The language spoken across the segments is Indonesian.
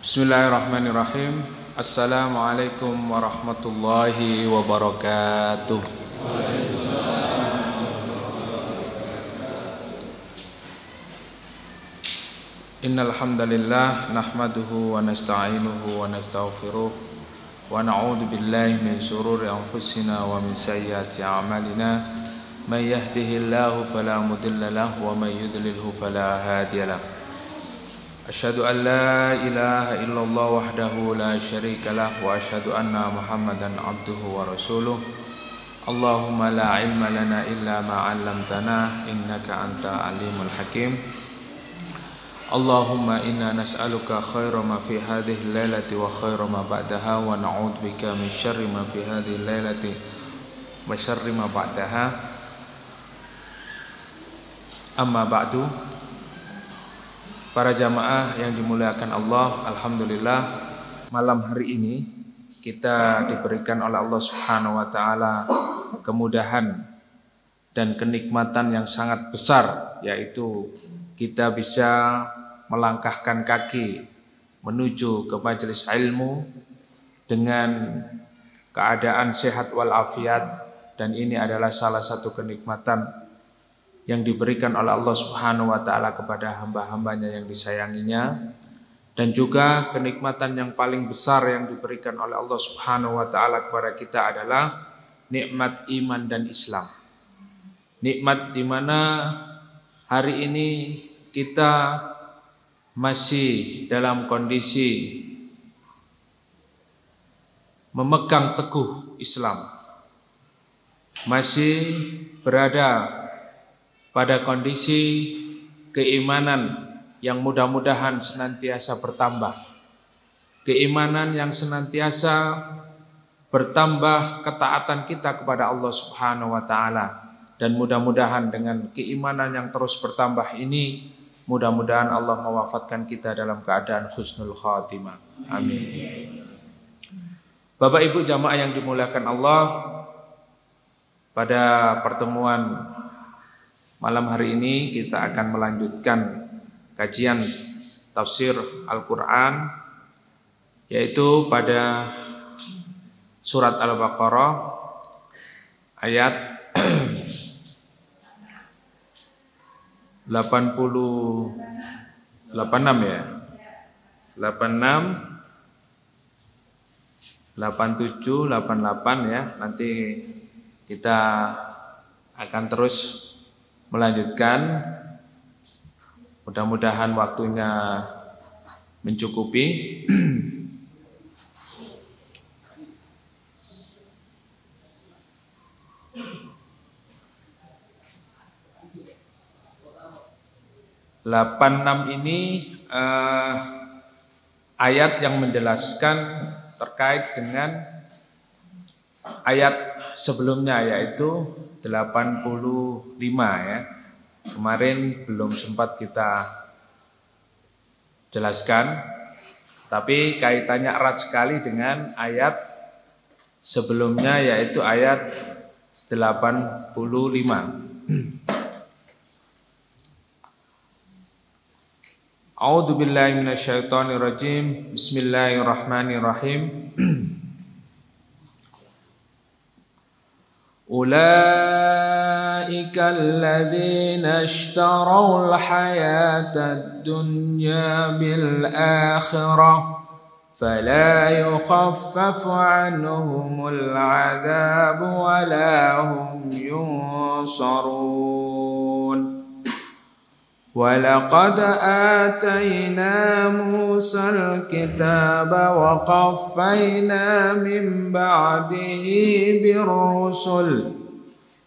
Bismillahirrahmanirrahim. Assalamualaikum warahmatullahi wabarakatuh. Innal hamdalillah nahmaduhu wa nasta'inuhu wa nastaghfiruh wa na'udzu billahi min shururi anfusina wa min sayyiati a'malina. May yahdihillahu fala mudilla lahu wa may yudlilhu fala hadiya lahu. Asyhadu an la ilaha illallah wahdahu la syarika lah wa asyhadu anna Muhammadan abduhu wa rasuluh. Allahumma la ilma lana illa ma 'allamtana innaka anta alimul hakim. Allahumma inna nas'aluka khaira ma fi hadhihi al-lailati wa khaira ma ba'daha wa na'udzubika min syarri ma fi hadhihi al-lailati wa syarri ma ba'daha. Amma ba'du. Para jamaah yang dimuliakan Allah, alhamdulillah malam hari ini kita diberikan oleh Allah Subhanahu wa taala kemudahan dan kenikmatan yang sangat besar, yaitu kita bisa melangkahkan kaki menuju ke majelis ilmu dengan keadaan sehat walafiat, dan ini adalah salah satu kenikmatan yang diberikan oleh Allah Subhanahu wa taala kepada hamba-hambanya yang disayanginya, dan juga kenikmatan yang paling besar yang diberikan oleh Allah Subhanahu wa taala kepada kita adalah nikmat iman dan Islam. Nikmat di mana hari ini kita masih dalam kondisi memegang teguh Islam, masih berada pada kondisi keimanan yang mudah-mudahan senantiasa bertambah, keimanan yang senantiasa bertambah ketaatan kita kepada Allah Subhanahu wa taala, dan mudah-mudahan dengan keimanan yang terus bertambah ini, mudah-mudahan Allah mewafatkan kita dalam keadaan husnul khatimah. Amin. Bapak Ibu jamaah yang dimuliakan Allah, pada pertemuan malam hari ini kita akan melanjutkan kajian tafsir Al-Quran, yaitu pada surat Al-Baqarah ayat 86 ya, 86, 87, 88 ya. Nanti kita akan terus melanjutkan, mudah-mudahan waktunya mencukupi. Enam ini ayat yang menjelaskan terkait dengan ayat sebelumnya, yaitu 85 ya. Kemarin belum sempat kita jelaskan, tapi kaitannya erat sekali dengan ayat sebelumnya, yaitu ayat 85. A'udzu billahi minasyaitonir rajim. Bismillahirrahmanirrahim. Ulaika alladzina ishtarawul hayatad dunya bil akhirah fala yukhaffafu anhumul 'adzab wa la hum yunsarun. وَلَقَدْ آتَيْنَا مُوسَى الْكِتَابَ وَقَفَّيْنَا مِنْ بَعْدِهِ بِالرُّسُلِ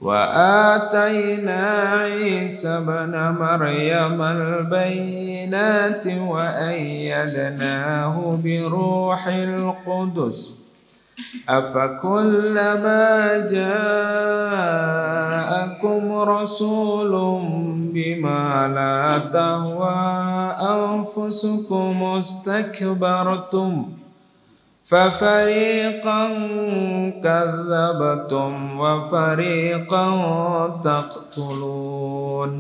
وَآتَيْنَا عِيسَى ابْنَ مَرْيَمَ الْبَيِّنَاتِ وَأَيَّدْنَاهُ بِرُوحِ الْقُدُسِ أَفَكُلَّمَا جَاءَكُمْ رَسُولٌ بِمَا لَا تَهْوَى أَنفُسُكُمُ اسْتَكْبَرْتُمْ فَفَرِيقًا كَذَّبْتُمْ وَفَرِيقًا تَقْتُلُونَ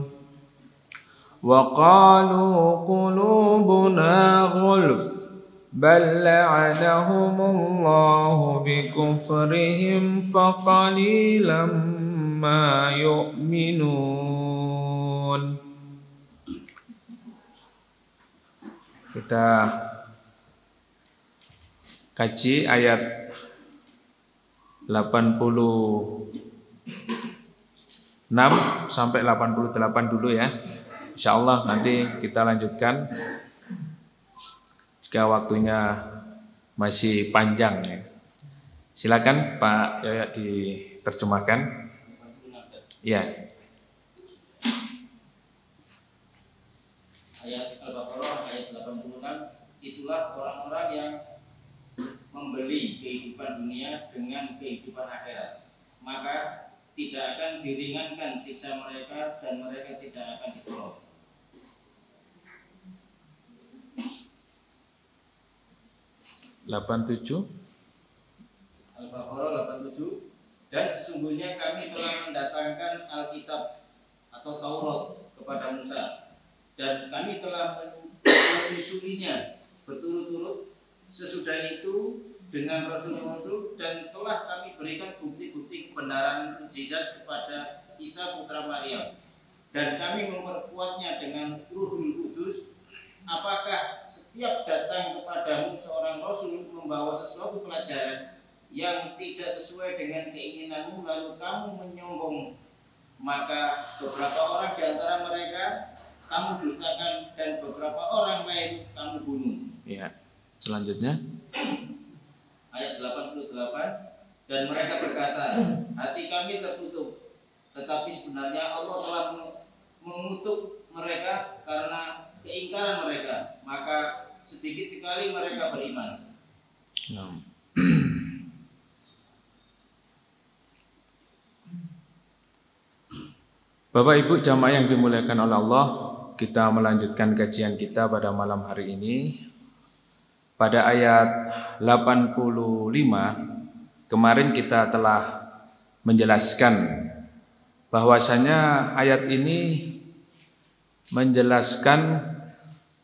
وَقَالُوا قُلُوبُنَا غُلْفٌ بل لعنهم الله بكفرهم فقليلا ما يؤمنون. Kita kaji ayat 86 sampai 88 dulu ya. Insyaallah nanti kita lanjutkan jika waktunya masih panjang ya. Silakan Pak Yoyo diterjemahkan. Ya. Ayat Al-Baqarah ayat 86, itulah orang-orang yang membeli kehidupan dunia dengan kehidupan akhirat, maka tidak akan diringankan siksa mereka dan mereka tidak akan ditolong. 87 Al-Baqarah 87, dan sesungguhnya kami telah mendatangkan Alkitab atau Taurat kepada Musa, dan kami telah menyusulinya berturut-turut sesudah itu dengan rasul-rasul, dan telah kami berikan bukti-bukti kebenaran mukjizat kepada Isa putra Maryam, dan kami memperkuatnya dengan Ruhul Kudus. Apakah setiap datang kepadamu seorang rasul membawa sesuatu pelajaran yang tidak sesuai dengan keinginanmu, lalu kamu menyombong, maka beberapa orang di antara mereka kamu dustakan dan beberapa orang lain kamu bunuh. Ya. Selanjutnya Ayat 88, dan mereka berkata, hati kami tertutup, tetapi sebenarnya Allah telah mengutuk mereka karena keingkaran mereka, maka sedikit sekali mereka beriman. Bapak Ibu jamaah yang dimuliakan oleh Allah, kita melanjutkan kajian kita pada malam hari ini. Pada ayat 85 kemarin kita telah menjelaskan bahwasanya ayat ini menjelaskan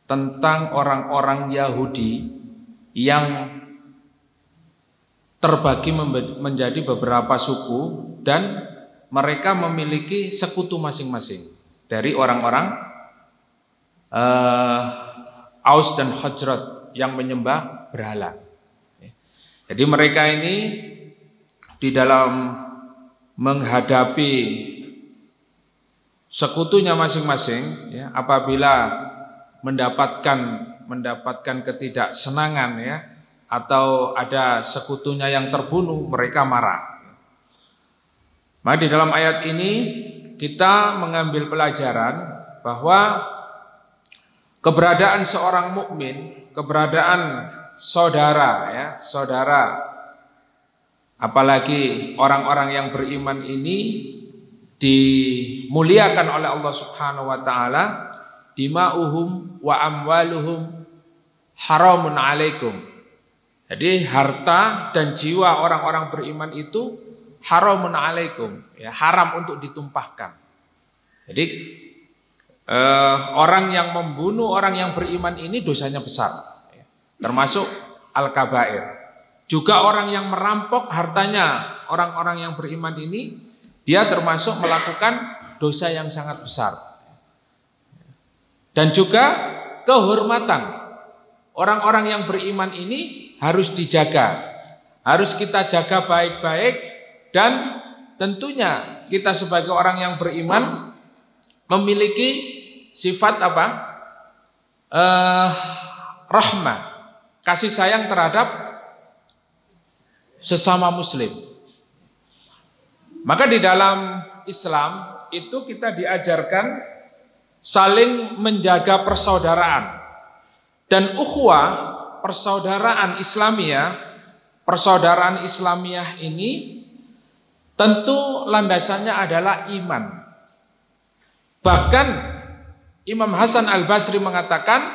tentang orang-orang Yahudi yang terbagi menjadi beberapa suku dan mereka memiliki sekutu masing-masing dari orang-orang Aus dan Khazraj yang menyembah berhala. Jadi mereka ini di dalam menghadapi sekutunya masing-masing ya, apabila mendapatkan ketidaksenangan ya, atau ada sekutunya yang terbunuh, mereka marah. Maka di dalam ayat ini kita mengambil pelajaran bahwa keberadaan seorang mukmin, keberadaan saudara ya, saudara, apalagi orang-orang yang beriman ini dimuliakan oleh Allah Subhanahu wa taala, dima'uhum wa amwaluhum haramun alaikum. Jadi harta dan jiwa orang-orang beriman itu haramun alaikum, ya, haram untuk ditumpahkan. Jadi orang yang membunuh orang yang beriman ini dosanya besar, ya, termasuk al-kabair. Juga orang yang merampok hartanya orang-orang yang beriman ini, dia termasuk melakukan dosa yang sangat besar. Dan juga kehormatan orang-orang yang beriman ini harus dijaga. Harus kita jaga baik-baik, dan tentunya kita sebagai orang yang beriman memiliki sifat apa? Rahmah, kasih sayang terhadap sesama muslim. Maka di dalam Islam itu kita diajarkan saling menjaga persaudaraan. Dan ukhuwah, persaudaraan Islamiyah ini tentu landasannya adalah iman. Bahkan Imam Hasan Al-Basri mengatakan,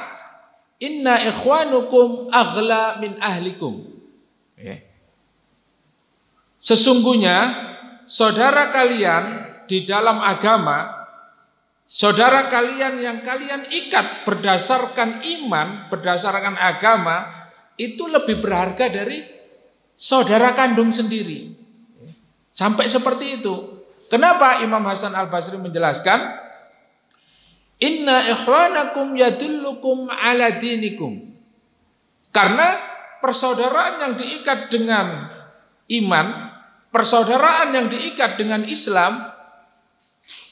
inna ikhwanukum aghla min ahlikum. Sesungguhnya saudara kalian di dalam agama, saudara kalian yang kalian ikat berdasarkan iman, berdasarkan agama, itu lebih berharga dari saudara kandung sendiri. Sampai seperti itu. Kenapa Imam Hasan Al-Basri menjelaskan? Inna ikhwanakum yadullukum ala dinikum. Karena persaudaraan yang diikat dengan iman, persaudaraan yang diikat dengan Islam,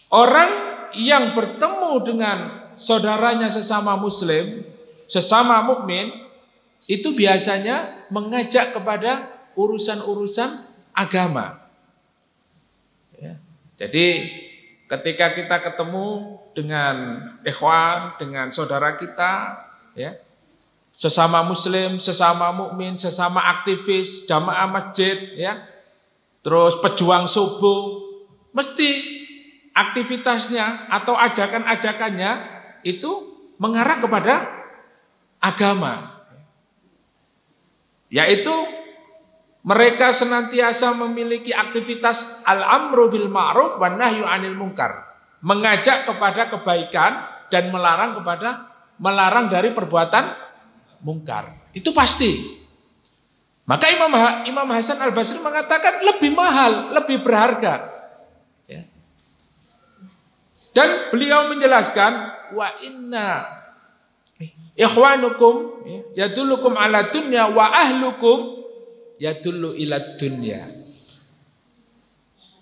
orang yang bertemu dengan saudaranya sesama muslim, sesama mukmin, itu biasanya mengajak kepada urusan-urusan agama. Ya. Jadi ketika kita ketemu dengan ikhwan, dengan saudara kita, ya, sesama muslim, sesama mukmin, sesama aktivis, jamaah masjid, ya, terus pejuang subuh, mesti aktivitasnya atau ajakan-ajakannya itu mengarah kepada agama. Yaitu mereka senantiasa memiliki aktivitas al-amru bil ma'ruf wan nahyu 'anil munkar, mengajak kepada kebaikan dan melarang dari perbuatan mungkar. Itu pasti. Maka Imam Hasan Al-Basri mengatakan lebih mahal, lebih berharga. Ya. Dan beliau menjelaskan wa inna ikhwanukum yadullukum ala dunya wa ahlukum yadullu ila dunya.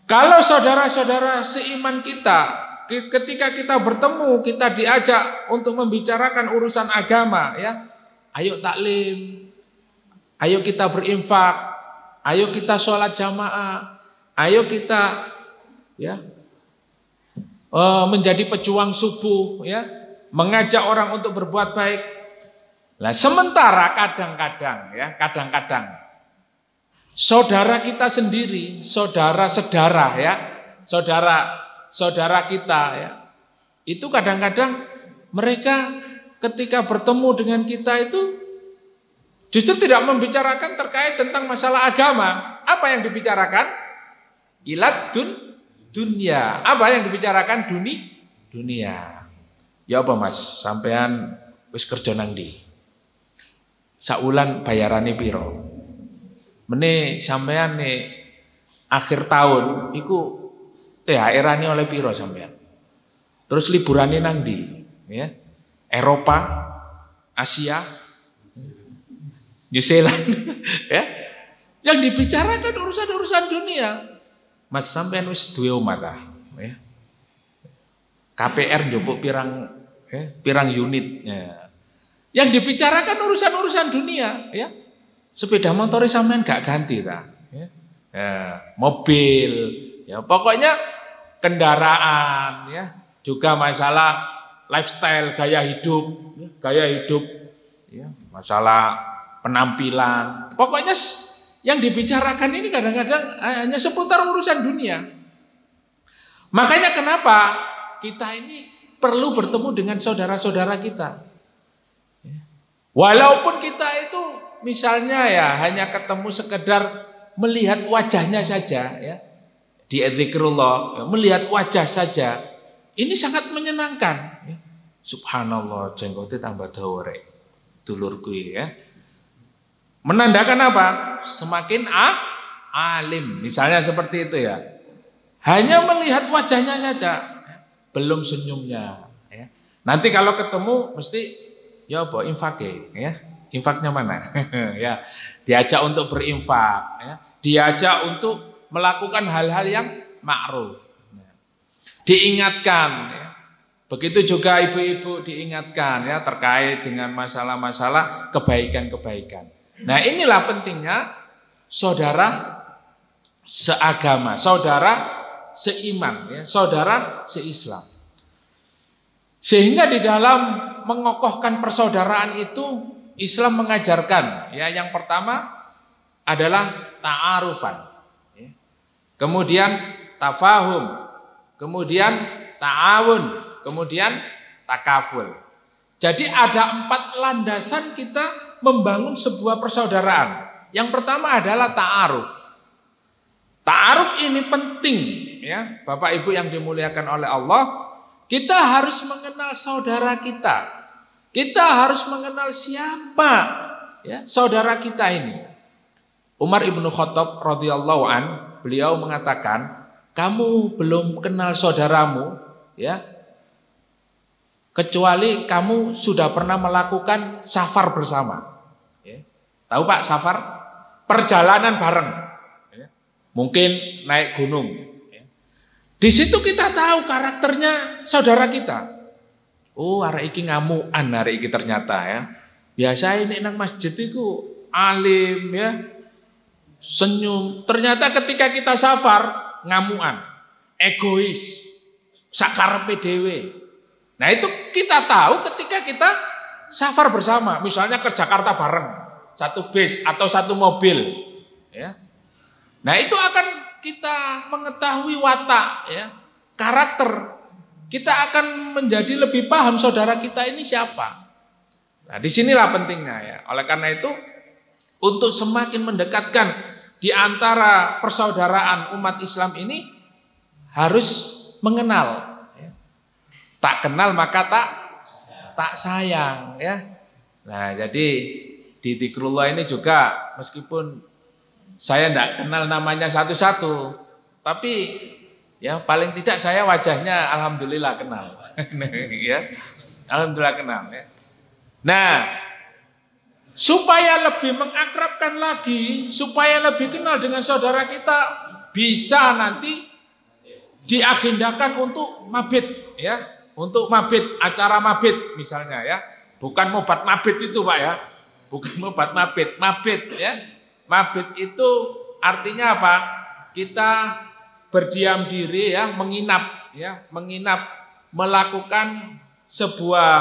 Kalau saudara-saudara seiman kita, ketika kita bertemu, kita diajak untuk membicarakan urusan agama, ya, ayo taklim, ayo kita berinfak, ayo kita sholat jamaah, ayo kita, ya, menjadi pejuang subuh, ya, mengajak orang untuk berbuat baik. Nah, sementara kadang-kadang saudara kita sendiri, saudara-saudara, ya, saudara kita, ya, itu kadang-kadang mereka ketika bertemu dengan kita itu justru tidak membicarakan terkait tentang masalah agama. Apa yang dibicarakan? Ilad dunia. Apa yang dibicarakan? Dunia. Ya apa mas, sampean wis kerja nang ndi? Saulan bayarane piro? Mene sampean nih akhir tahun iku THR-ane oleh piro sampean? Terus liburane nang ndi? Ya. Eropa, Asia, New Zealand, ya. Yang dibicarakan urusan-urusan dunia. Mas sampean wis duwe omah ta, ya. KPR njupuk pirang unit, ya. Yang dibicarakan urusan-urusan dunia, ya. Sepeda motor sampean gak ganti ta, ya. Ya, mobil, ya, pokoknya kendaraan, ya. Juga masalah lifestyle, gaya hidup, ya, masalah penampilan. Pokoknya yang dibicarakan ini kadang-kadang hanya seputar urusan dunia. Makanya kenapa kita ini perlu bertemu dengan saudara-saudara kita. Walaupun kita itu misalnya ya hanya ketemu sekedar melihat wajahnya saja, ya, di zikrullah, ya, melihat wajah saja, ini sangat menyenangkan. Ya. Subhanallah, jenggotnya tambah dawa rek, dulurku, ya. Menandakan apa? Semakin alim, misalnya seperti itu, ya. Hanya melihat wajahnya saja, belum senyumnya, ya. Nanti kalau ketemu mesti ya apa infake, ya. Infaknya mana? Ya, diajak untuk berinfak, ya. Diajak untuk melakukan hal-hal yang ma'ruf. Ya. Diingatkan, ya. Begitu juga ibu-ibu diingatkan, ya, terkait dengan masalah-masalah kebaikan-kebaikan. Nah, inilah pentingnya saudara seagama, saudara seiman, ya, saudara seislam. Sehingga di dalam mengokohkan persaudaraan itu Islam mengajarkan, ya, yang pertama adalah ta'arufan, ya. Kemudian tafahum, kemudian ta'awun, kemudian takaful. Jadi ada 4 landasan kita membangun sebuah persaudaraan. Yang pertama adalah ta'aruf. Ta'aruf ini penting, ya, Bapak Ibu yang dimuliakan oleh Allah. Kita harus mengenal saudara kita. Kita harus mengenal siapa ya saudara kita ini. Umar ibnu Khattab radhiyallahu an, beliau mengatakan, kamu belum kenal saudaramu, ya, kecuali kamu sudah pernah melakukan safar bersama. Ya. Tahu Pak safar? Perjalanan bareng. Ya. Mungkin naik gunung. Ya. Di situ kita tahu karakternya saudara kita. Oh, arek iki ngamukan arek iki ternyata ya. Biasa ini nang masjid itu alim ya. Senyum. Ternyata ketika kita safar ngamukan, egois, sakarepe dhewe. Nah itu kita tahu ketika kita safar bersama, misalnya ke Jakarta bareng, satu bis atau satu mobil, ya. Nah itu akan kita mengetahui watak, ya, karakter. Kita akan menjadi lebih paham saudara kita ini siapa. Nah disinilah pentingnya ya. Oleh karena itu, untuk semakin mendekatkan di antara persaudaraan umat Islam ini harus mengenal. Tak kenal maka tak sayang ya. Nah jadi di Dzikrullah ini juga meskipun saya tidak kenal namanya satu-satu, tapi ya paling tidak saya wajahnya alhamdulillah kenal. Ya, alhamdulillah kenal ya. Nah, supaya lebih mengakrabkan lagi, supaya lebih kenal dengan saudara kita, bisa nanti diagendakan untuk mabit ya. Untuk mabit, acara mabit misalnya ya. Bukan mobat mabit itu Pak ya. Bukan mobat mabit, mabit ya. Mabit itu artinya apa? Kita berdiam diri ya, menginap ya, menginap, melakukan sebuah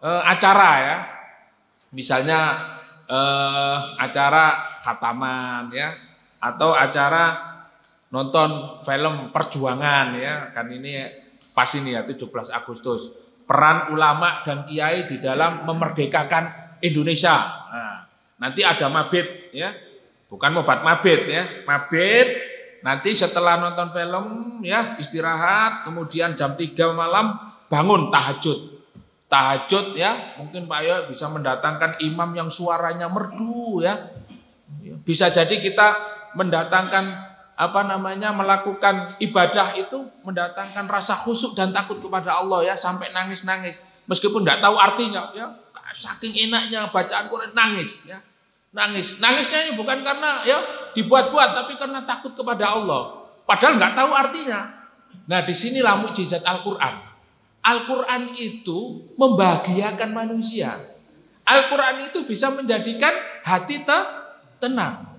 acara ya. Misalnya acara khataman ya, atau acara nonton film perjuangan ya. Kan ini pas ini ya 17 Agustus, peran ulama dan kiai di dalam memerdekakan Indonesia. Nah, nanti ada mabit ya, bukan mobat mabit ya, mabit. Nanti setelah nonton film ya istirahat, kemudian jam 3 malam bangun tahajud. Tahajud ya, mungkin Pak Yo bisa mendatangkan imam yang suaranya merdu ya. Bisa jadi kita mendatangkan melakukan ibadah itu mendatangkan rasa khusyuk dan takut kepada Allah ya, sampai nangis-nangis meskipun tidak tahu artinya ya, saking enaknya bacaan Quran nangis ya, nangisnya ini bukan karena ya dibuat-buat, tapi karena takut kepada Allah padahal nggak tahu artinya. Nah disinilah mukjizat Al-Quran. Al-Quran itu membahagiakan manusia. Al-Quran itu bisa menjadikan hati tenang.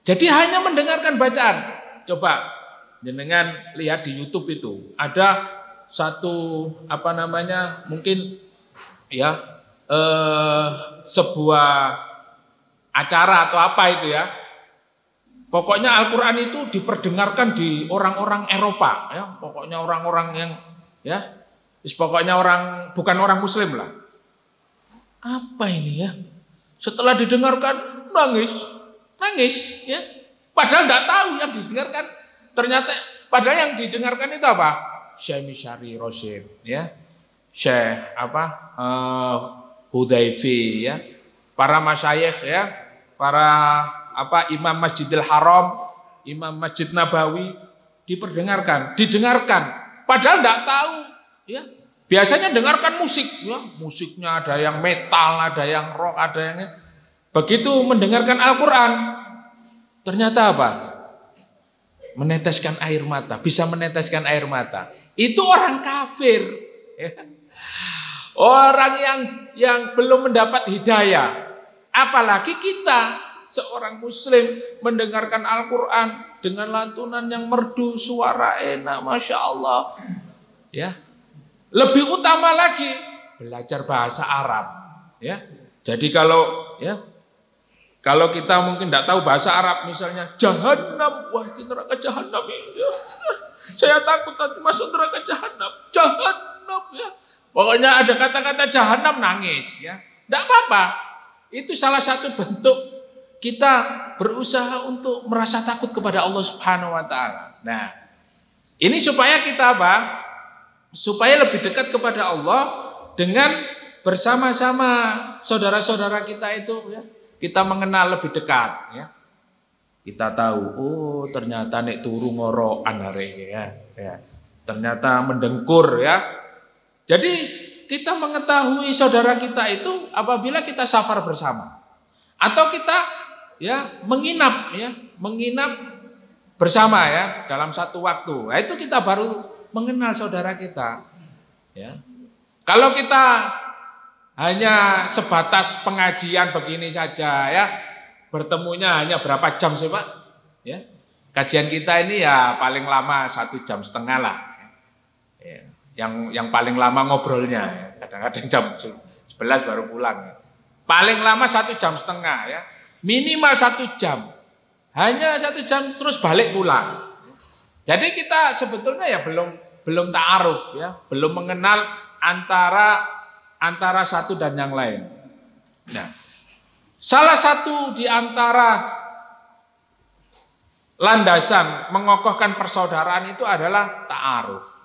Jadi hanya mendengarkan bacaan. Coba jenengan lihat di YouTube itu ada satu mungkin ya sebuah acara atau apa itu ya. Pokoknya Al-Quran itu diperdengarkan di orang-orang Eropa ya. Pokoknya orang-orang yang ya, pokoknya bukan orang Muslim lah. Apa ini ya? Setelah didengarkan nangis ya, padahal tidak tahu yang didengarkan. Ternyata padahal yang didengarkan itu apa? Syekh Misyari Rosyid ya, Syekh Hudayfi ya, para masyayikh ya, para Imam Masjidil Haram, Imam Masjid Nabawi didengarkan, padahal tidak tahu ya. Biasanya dengarkan musik ya, musiknya ada yang metal, ada yang rock, ada yang begitu mendengarkan Al-Quran, ternyata apa? Meneteskan air mata, bisa meneteskan air mata. Itu orang kafir, ya. Orang yang belum mendapat hidayah. Apalagi kita, seorang Muslim, mendengarkan Al-Quran dengan lantunan yang merdu, suara enak, Masya Allah. Ya. Lebih utama lagi, belajar bahasa Arab. Ya. Jadi kalau kita mungkin tidak tahu bahasa Arab, misalnya Jahannam, wah ini neraka Jahannam ya. Saya takut nanti masuk neraka Jahannam ya. Pokoknya ada kata-kata Jahannam nangis ya. Tidak apa-apa. Itu salah satu bentuk kita berusaha untuk merasa takut kepada Allah Subhanahu wa taala. Nah, ini supaya kita Supaya lebih dekat kepada Allah dengan bersama-sama saudara-saudara kita itu ya, kita mengenal lebih dekat ya. Kita tahu, oh ternyata nek turu ngorokan hari ya, ya. Ternyata mendengkur ya. Jadi kita mengetahui saudara kita itu apabila kita safar bersama atau kita ya menginap bersama ya dalam satu waktu. Nah, itu kita baru mengenal saudara kita. Ya. Kalau kita hanya sebatas pengajian begini saja ya, bertemunya hanya berapa jam sih Pak? Ya. Kajian kita ini ya paling lama 1,5 jam lah. Ya. Yang paling lama ngobrolnya, kadang-kadang jam 11 baru pulang. Paling lama 1,5 jam ya, minimal 1 jam. Hanya 1 jam terus balik pulang. Jadi kita sebetulnya ya belum ta'aruf ya, belum mengenal antara satu dan yang lain. Nah, salah satu di antara landasan mengokohkan persaudaraan itu adalah ta'aruf.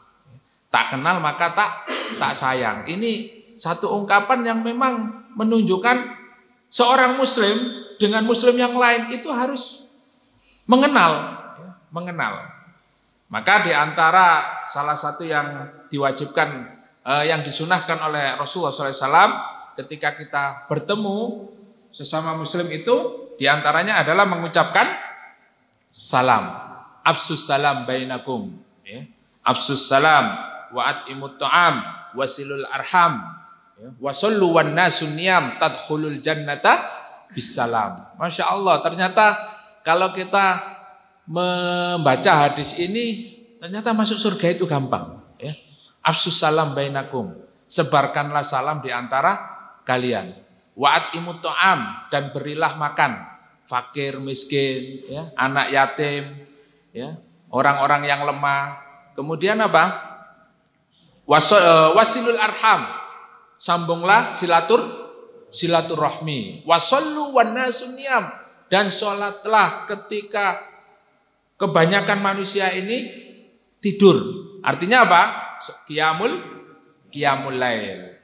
Tak kenal maka tak sayang. Ini satu ungkapan yang memang menunjukkan seorang muslim dengan muslim yang lain itu harus mengenal. Maka di antara salah satu yang diwajibkan, yang disunahkan oleh Rasulullah SAW ketika kita bertemu sesama muslim itu, di antaranya adalah mengucapkan salam. Afsus salam bainakum. Afsus salam wa'at imut ta'am wasilul arham wasallu wan nasun niyam tadkhulul jannata bisalam. Masya Allah, ternyata kalau kita membaca hadis ini ternyata masuk surga itu gampang ya. Afsus salam bainakum, sebarkanlah salam di antara kalian. Wa'at imut ta'am, dan berilah makan fakir, miskin ya, anak yatim ya, orang-orang yang lemah. Kemudian apa? Wasilul arham, sambunglah silaturahmi. Wasallu wan nasun niyam, dan sholatlah ketika kebanyakan manusia ini tidur. Artinya apa? Qiyamul lail.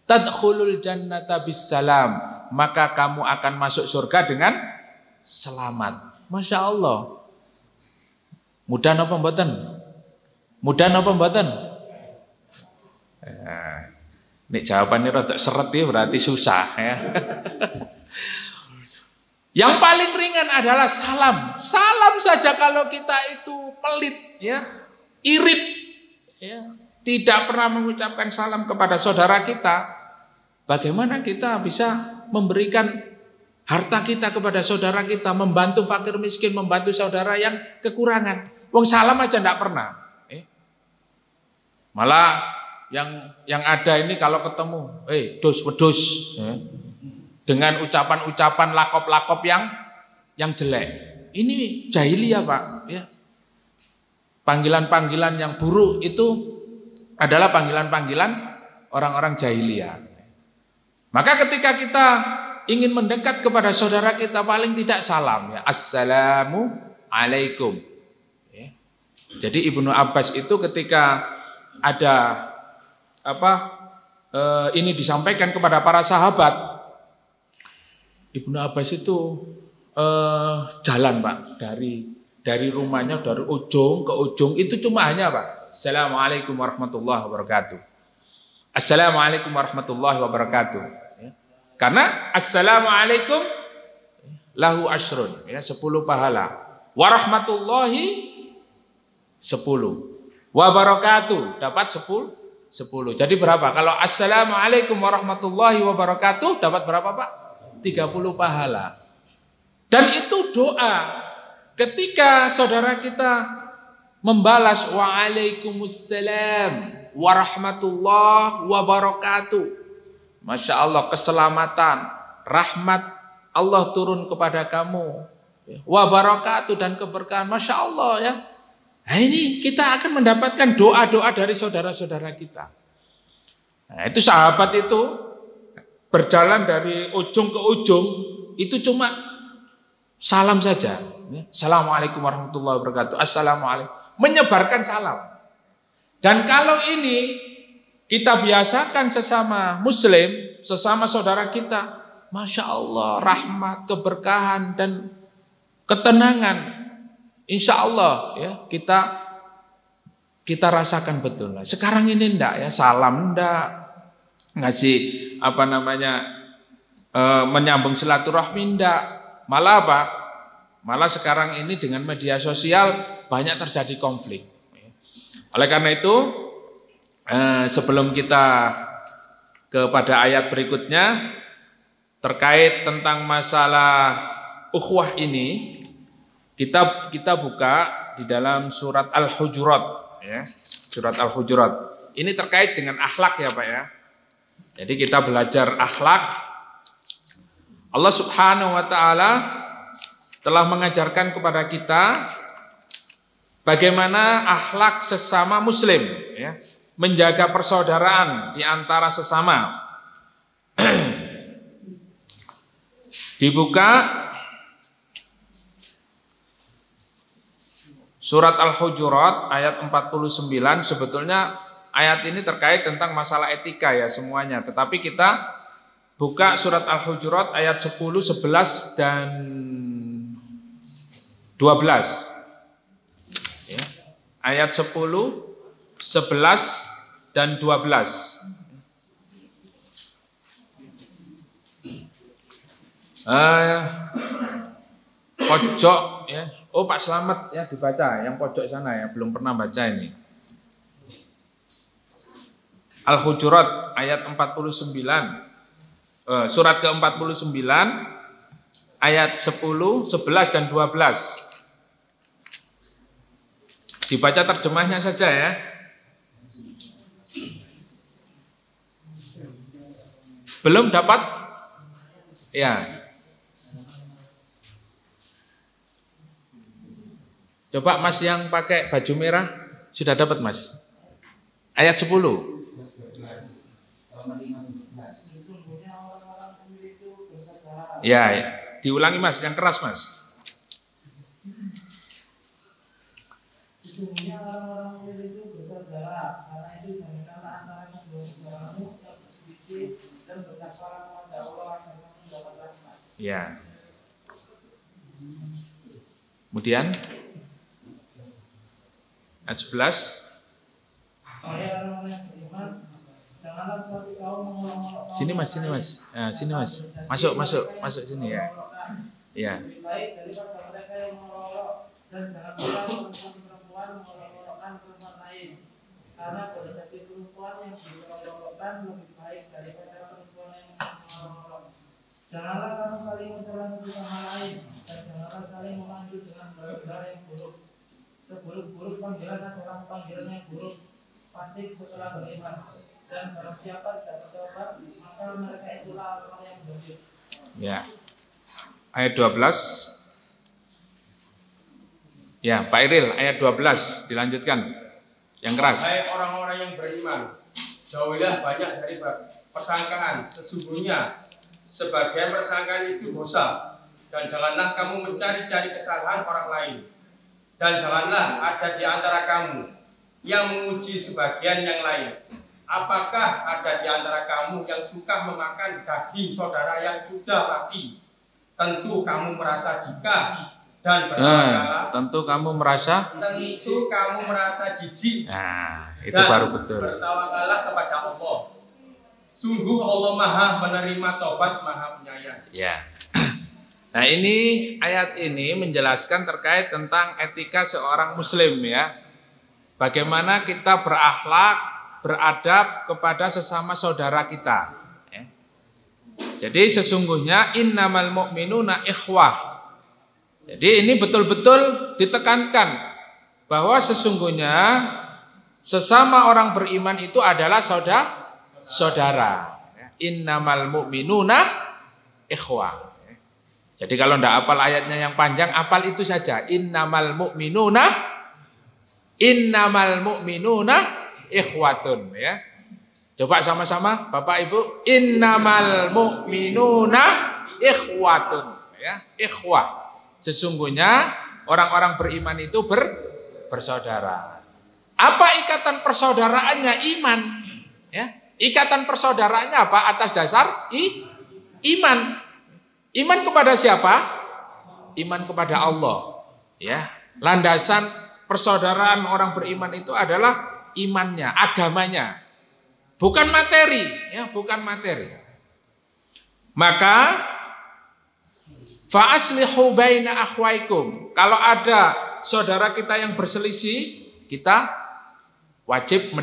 Tadkhulul jannata bisalam, maka kamu akan masuk surga dengan selamat. Masya Allah. Mudah napa mboten? Mudah napa mboten? Nek jawabannya rada seret ya, berarti susah ya. Yang paling ringan adalah salam. Salam saja kalau kita itu pelit ya, irit ya, tidak pernah mengucapkan salam kepada saudara kita, bagaimana kita bisa memberikan harta kita kepada saudara kita, membantu fakir miskin, membantu saudara yang kekurangan? Wong salam aja enggak pernah. Malah yang ada ini kalau ketemu, dos wedus, dengan ucapan-ucapan lakop-lakop yang jelek. Ini jahiliyah Pak. Ya. Panggilan-panggilan yang buruk itu adalah panggilan-panggilan orang-orang jahiliyah. Maka ketika kita ingin mendekat kepada saudara kita, paling tidak salam ya, assalamu alaikum. Ya. Jadi Ibnu Abbas itu ketika ada ini disampaikan kepada para sahabat, Ibnu Abbas itu jalan Pak dari rumahnya, dari ujung ke ujung itu cuma hanya Pak, assalamualaikum warahmatullahi wabarakatuh, assalamualaikum warahmatullahi wabarakatuh ya. Karena assalamualaikum lahu asyrun ya, 10 pahala, warahmatullahi 10, wabarakatuh dapat 10. Jadi berapa? Kalau assalamualaikum warahmatullahi wabarakatuh dapat berapa Pak? 30 pahala. Dan itu doa ketika saudara kita membalas waalaikumsalam warahmatullahi wabarakatuh. Masya Allah, keselamatan, rahmat Allah turun kepada kamu, wabarakatuh, dan keberkahan. Masya Allah ya. Nah, ini kita akan mendapatkan doa-doa dari saudara-saudara kita. Nah, itu sahabat itu berjalan dari ujung ke ujung, itu cuma salam saja. Assalamualaikum warahmatullahi wabarakatuh. Assalamualaikum. Menyebarkan salam. Dan kalau ini kita biasakan sesama muslim, sesama saudara kita, Masya Allah, rahmat, keberkahan, dan ketenangan. Insya Allah ya kita rasakan betul. Sekarang ini enggak ya, salam enggak, ngasih menyambung silaturahmi enggak. Malah apa? Malah sekarang ini dengan media sosial banyak terjadi konflik. Oleh karena itu, sebelum kita kepada ayat berikutnya terkait tentang masalah ukhuwah ini, kita buka di dalam surat Al-Hujurat ya. Surat Al-Hujurat. Ini terkait dengan akhlak ya Pak ya. Jadi kita belajar akhlak. Allah Subhanahu wa taala telah mengajarkan kepada kita bagaimana akhlak sesama muslim ya, menjaga persaudaraan di antara sesama. Dibuka surat Al-Hujurat ayat 49. Sebetulnya ayat ini terkait tentang masalah etika ya semuanya. Tetapi kita buka surat Al-Hujurat ayat 10, 11 dan 12. Ya. Ayat 10, 11 dan 12. Pojok ya. Oh Pak Slamet ya dibaca yang pojok sana ya, belum pernah baca ini. Al-Hujurat ayat 49. Surat ke-49 ayat 10, 11 dan 12. Dibaca terjemahnya saja ya. Belum dapat? Ya. Coba Mas yang pakai baju merah sudah dapat Mas. Ayat 10. Ya, diulangi Mas, yang keras Mas. Sesungguhnya orang-orang kafir itu bersaudara, karena itu janganlah antara kedua saudaramu terpisah dan bertakwalah kepada Allah dan mendapat rahmat. Ya. Kemudian ayat 11. Sini Mas, sini Mas. Nah, sini Mas. Masuk sini ya. Ya. Lebih baik daripada mereka yang mengolok dan jangan pula perempuan mengolok-olokkan perempuan lain. Karena boleh jadi perempuan yang diolok-olokkan lebih baik daripada perempuan yang mengolok-olok. Janganlah kamu saling mencela satu sama lain dan janganlah saling memanggil dengan gelar yang buruk. Seburuk-buruk panggilan adalah panggilan yang buruk, fasik setelah beriman. Dan barang siapa tidak bertobat, maka mereka itulah orang yang berdosa. Ya. Ayat 12. Ya, Pak Iril, ayat 12 dilanjutkan. Yang keras. Hai orang-orang yang beriman, jauhilah banyak dari persangkaan. Sesungguhnya sebagian persangkaan itu dosa. Dan janganlah kamu mencari-cari kesalahan orang lain. Dan janganlah ada di antara kamu yang menguji sebagian yang lain. Apakah ada di antara kamu yang suka memakan daging saudara yang sudah mati? Tentu kamu merasa jika dan tentu kamu merasa jijik. Nah, itu dan baru betul. Bertawakallah kepada Allah. Sungguh Allah Maha menerima tobat, Maha penyayang. Ya. Nah, ini ayat ini menjelaskan terkait tentang etika seorang muslim ya. Bagaimana kita berakhlak, beradab kepada sesama saudara kita. Ya. Jadi sesungguhnya innamal mu'minuna ikhwah. Jadi ini betul-betul ditekankan bahwa sesungguhnya sesama orang beriman itu adalah saudara. Innamal mu'minuna ikhwah. Jadi kalau tidak hafal ayatnya yang panjang, hafal itu saja. Innamal mu'minuna ikhwatun ya. Coba sama-sama Bapak Ibu, innamal mu'minuna ikhwatun ya. Ikhwah. Sesungguhnya orang-orang beriman itu bersaudara. Apa ikatan persaudaraannya? Iman. Ya. Ikatan persaudaraannya apa? Atas dasar iman. Iman kepada siapa? Iman kepada Allah. Ya. Landasan persaudaraan orang beriman itu adalah imannya, agamanya. Bukan materi, ya, bukan materi. Maka fa aslihu baina akhwaikum. Kalau ada saudara kita yang berselisih, kita wajib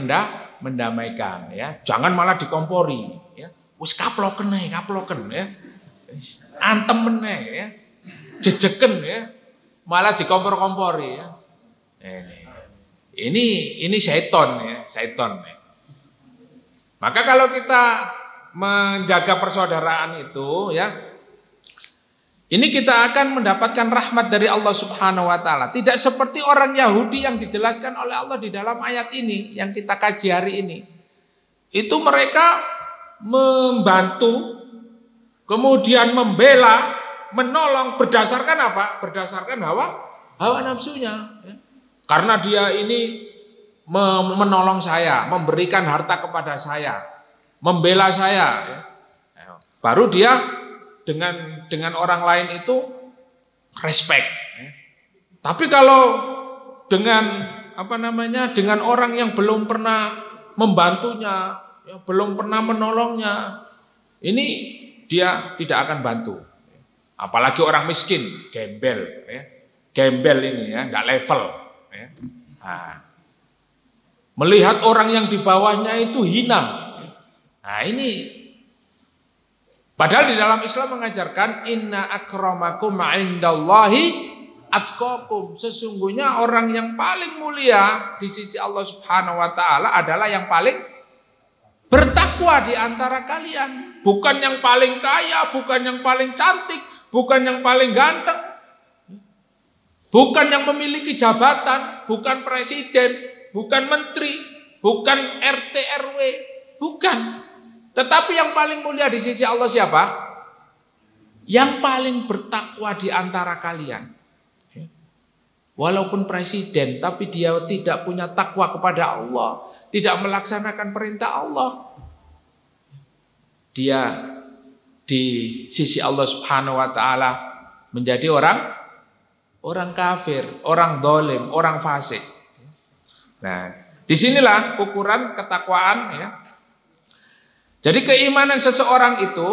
mendamaikan, ya. Jangan malah dikompori, ya. Wis kaploken ya. Antem meneh, ya. Jejeken, ya. Malah dikompor-kompori, ya. Ini syaiton, ya, syaiton. Ya. Maka kalau kita menjaga persaudaraan itu, ya, ini kita akan mendapatkan rahmat dari Allah Subhanahu wa taala. Tidak seperti orang Yahudi yang dijelaskan oleh Allah di dalam ayat ini yang kita kaji hari ini. Itu mereka membantu, kemudian membela, menolong berdasarkan apa? Berdasarkan hawa nafsunya. Ya. Karena dia ini menolong saya, memberikan harta kepada saya, membela saya. Ya. Baru dia dengan orang lain itu respect. Ya. Tapi kalau dengan dengan orang yang belum pernah membantunya, ya, belum pernah menolongnya, ini dia tidak akan bantu. Apalagi orang miskin, gembel, ya. Gembel ini, ya, nggak level. Ya. Nah, melihat orang yang di bawahnya itu hina. Nah, ini padahal di dalam Islam mengajarkan inna akramakum 'indallahi atqakum. Sesungguhnya orang yang paling mulia di sisi Allah Subhanahu wa taala adalah yang paling bertakwa di antara kalian. Bukan yang paling kaya, bukan yang paling cantik, bukan yang paling ganteng. Bukan yang memiliki jabatan, bukan presiden, bukan menteri, bukan RT RW, bukan. Tetapi yang paling mulia di sisi Allah siapa? Yang paling bertakwa di antara kalian. Walaupun presiden, tapi dia tidak punya takwa kepada Allah, tidak melaksanakan perintah Allah. Dia di sisi Allah Subhanahu wa taala menjadi orang kafir, orang zalim, orang fasik. Nah, disinilah ukuran ketakwaan, ya. Jadi keimanan seseorang itu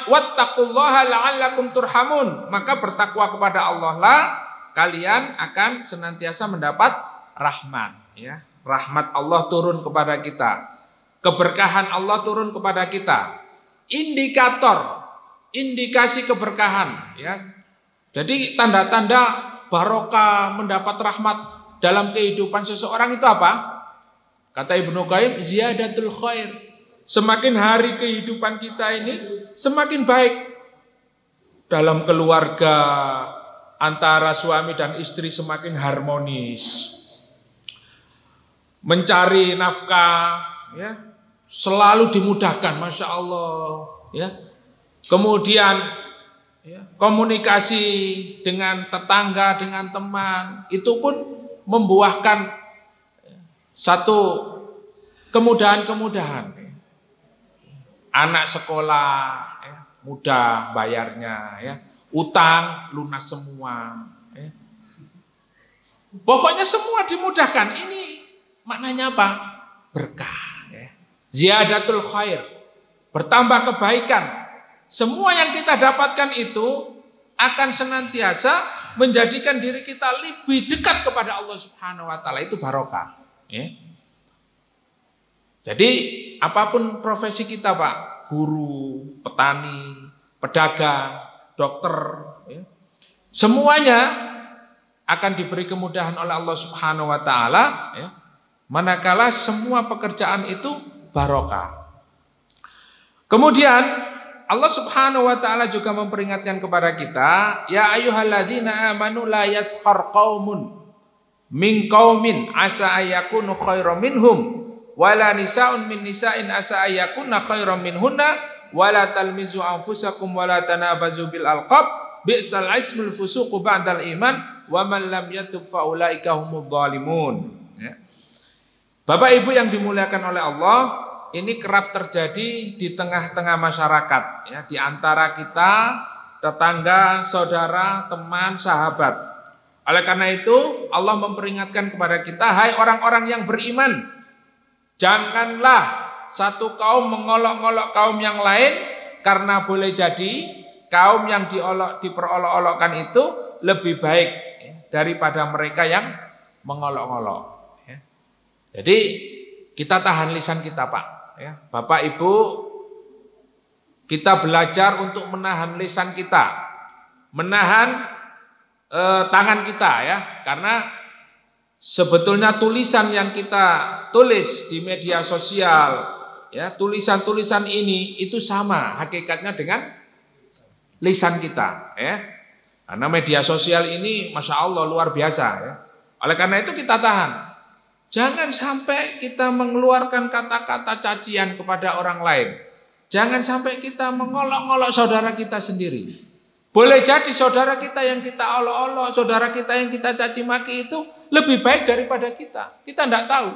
wattaqullaha la'allakum turhamun, maka bertakwa kepada Allah lah kalian akan senantiasa mendapat rahmat, ya. Rahmat Allah turun kepada kita. Keberkahan Allah turun kepada kita. Indikasi keberkahan, ya. Jadi tanda-tanda barokah mendapat rahmat dalam kehidupan seseorang itu apa? Kata Ibnu Qayyim, ziyadatul khair. Semakin hari kehidupan kita ini semakin baik. Dalam keluarga antara suami dan istri semakin harmonis. Mencari nafkah, ya, selalu dimudahkan, Masya Allah. Ya. Kemudian ya, komunikasi dengan tetangga, dengan teman, itu pun membuahkan satu kemudahan-kemudahan. Anak sekolah, ya, mudah bayarnya, ya. Utang lunas semua, ya. Pokoknya semua dimudahkan. Ini maknanya apa? Berkah, ya. Ziyadatul khair, bertambah kebaikan. Semua yang kita dapatkan itu akan senantiasa menjadikan diri kita lebih dekat kepada Allah Subhanahu wa taala, itu barokah, ya. Jadi apapun profesi kita, Pak, guru, petani, pedagang, dokter, ya, semuanya akan diberi kemudahan oleh Allah Subhanahu wa taala, ya, manakala semua pekerjaan itu barokah. Kemudian Allah Subhanahu wa taala juga memperingatkan kepada kita, ya ayyuhalladzina amanu la yaskhar qaumun min qaumin asa ayyakunu khairam minhum wala nisaun min nisa'in asa ayyakunna khairam minhunna wala talmizu anfusakum wala tanabazu bil alqab bi'sal ismul fusuqu ba'dal iman wa man lam yatub fa ulaika humudz zalimun. Ya. Bapak Ibu yang dimuliakan oleh Allah, ini kerap terjadi di tengah-tengah masyarakat, ya, di antara kita, tetangga, saudara, teman, sahabat. Oleh karena itu, Allah memperingatkan kepada kita, hai orang-orang yang beriman, janganlah satu kaum mengolok-olok kaum yang lain, karena boleh jadi kaum yang diperolok-olokkan itu lebih baik daripada mereka yang mengolok-olok. Jadi kita tahan lisan kita, Pak. Ya, Bapak Ibu, kita belajar untuk menahan lisan kita, menahan tangan kita, ya, karena sebetulnya tulisan yang kita tulis di media sosial, ya, tulisan-tulisan ini itu sama hakikatnya dengan lisan kita, ya. Karena media sosial ini, masya Allah, luar biasa, ya. Oleh karena itu kita tahan. Jangan sampai kita mengeluarkan kata-kata cacian kepada orang lain. Jangan sampai kita mengolok-olok saudara kita sendiri. Boleh jadi saudara kita yang kita olok-olok, saudara kita yang kita caci maki itu lebih baik daripada kita. Kita tidak tahu.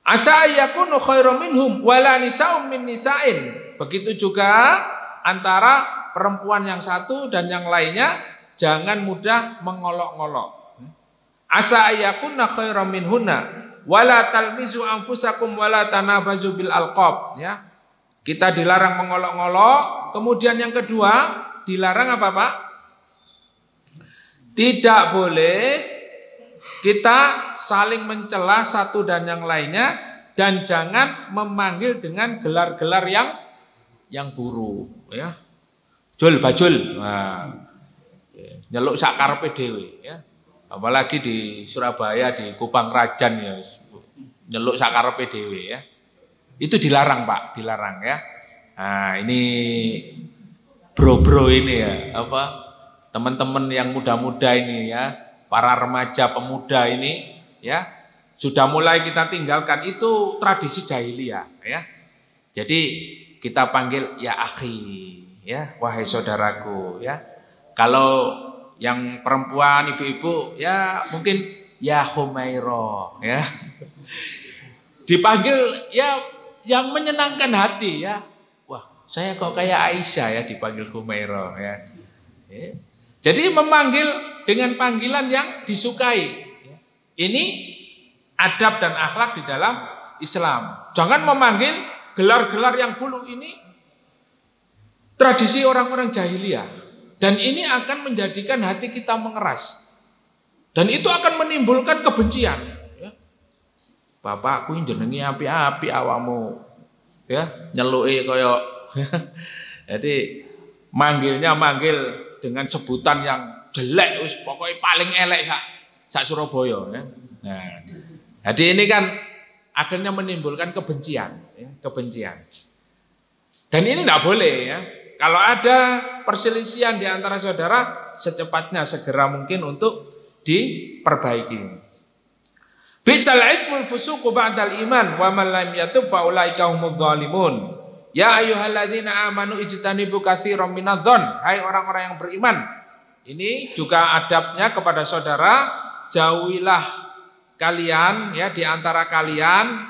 Asa yakunu khairum minhum wala nisa'um min nisa'in. Begitu juga antara perempuan yang satu dan yang lainnya, jangan mudah mengolok-olok. Asa ayakunna khairam minhunna wala talmizu anfusakum wala tanabazu bil alqab, ya. Kita dilarang mengolok-olok, kemudian yang kedua dilarang apa, Pak? Tidak boleh kita saling mencela satu dan yang lainnya, dan jangan memanggil dengan gelar-gelar yang buruk, ya. Jul bajul. Nah, nyeluk sak karepe dhewe, ya. Apalagi di Surabaya, di Kupang Krajan, ya, nyeluk sakarepe dhewe, ya. Itu dilarang, Pak, dilarang, ya. Nah, ini bro-bro ini, ya, apa, teman-teman yang muda-muda ini, ya, para remaja pemuda ini, ya, sudah mulai kita tinggalkan itu tradisi jahiliyah, ya. Jadi kita panggil ya akhi, ya, wahai saudaraku, ya. Kalau yang perempuan, ibu-ibu, ya mungkin ya Humairah, ya. Dipanggil ya yang menyenangkan hati, ya. Wah, saya kok kayak Aisyah, ya, dipanggil Humairah, ya. Jadi memanggil dengan panggilan yang disukai. Ini adab dan akhlak di dalam Islam. Jangan memanggil gelar-gelar yang dulu, ini tradisi orang-orang jahiliyah. Dan ini akan menjadikan hati kita mengeras. Dan itu akan menimbulkan kebencian. Ya. Bapakku jenengi api-api awamu, ya, nyeluki koyo. Jadi manggil dengan sebutan yang jelek, wis pokoknya paling elek sak Surabaya, ya. Nah, jadi ini kan akhirnya menimbulkan kebencian, ya, kebencian. Dan ini tidak boleh, ya. Kalau ada perselisihan di antara saudara, secepatnya segera mungkin untuk diperbaiki. Bisal ismul fusuqu ba'dal iman wa man lam yatub fa ulaika humudz zalimun. Ya ayyuhalladzina amanu ijtanibu katsiran minadh-dhon. Hai orang-orang yang beriman. Ini juga adabnya kepada saudara, jauhilah kalian, ya, di antara kalian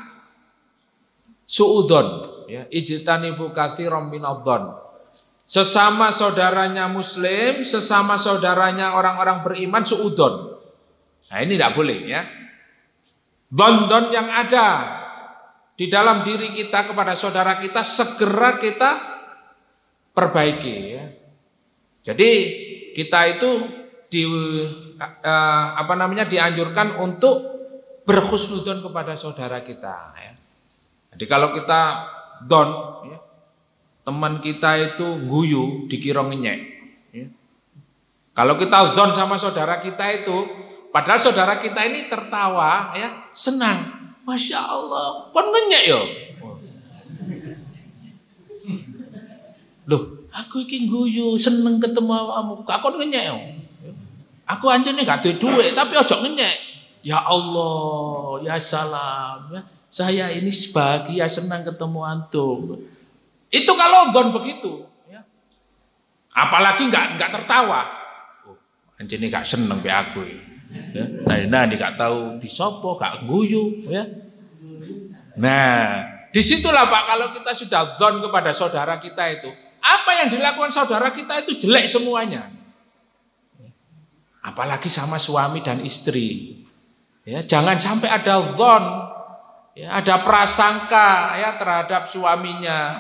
suudzon, ya, ijtanibu katsiran minadh-dhon. Sesama saudaranya muslim, sesama saudaranya orang-orang beriman suudon. Nah, ini tidak boleh, ya. Don-don yang ada di dalam diri kita kepada saudara kita segera kita perbaiki, ya. Jadi kita itu dianjurkan untuk berhusnudon kepada saudara kita, ya. Jadi kalau kita don, ya, teman kita itu guyu dikira ngenyek, ya. Kalau kita zon sama saudara kita itu, padahal saudara kita ini tertawa, ya, senang, masya Allah, kon ngenyek yo. Loh, aku iki guyu seneng ketemu kamu, aku ngenyek yo. Aku anjene gak duwe duit, tapi ojo ngenyek. Ya Allah, ya salam, ya. Saya ini bahagia senang ketemu antum. Itu kalau gon begitu, ya. Apalagi nggak tertawa. Oh, anjene gak seneng be aku. Ya. Nah, gak tahu disopo, gak guyu, ya. Nah, disitulah Pak, kalau kita sudah dzon kepada saudara kita itu, apa yang dilakukan saudara kita itu jelek semuanya. Apalagi sama suami dan istri. Ya, jangan sampai ada dzon, ya, ada prasangka ya terhadap suaminya.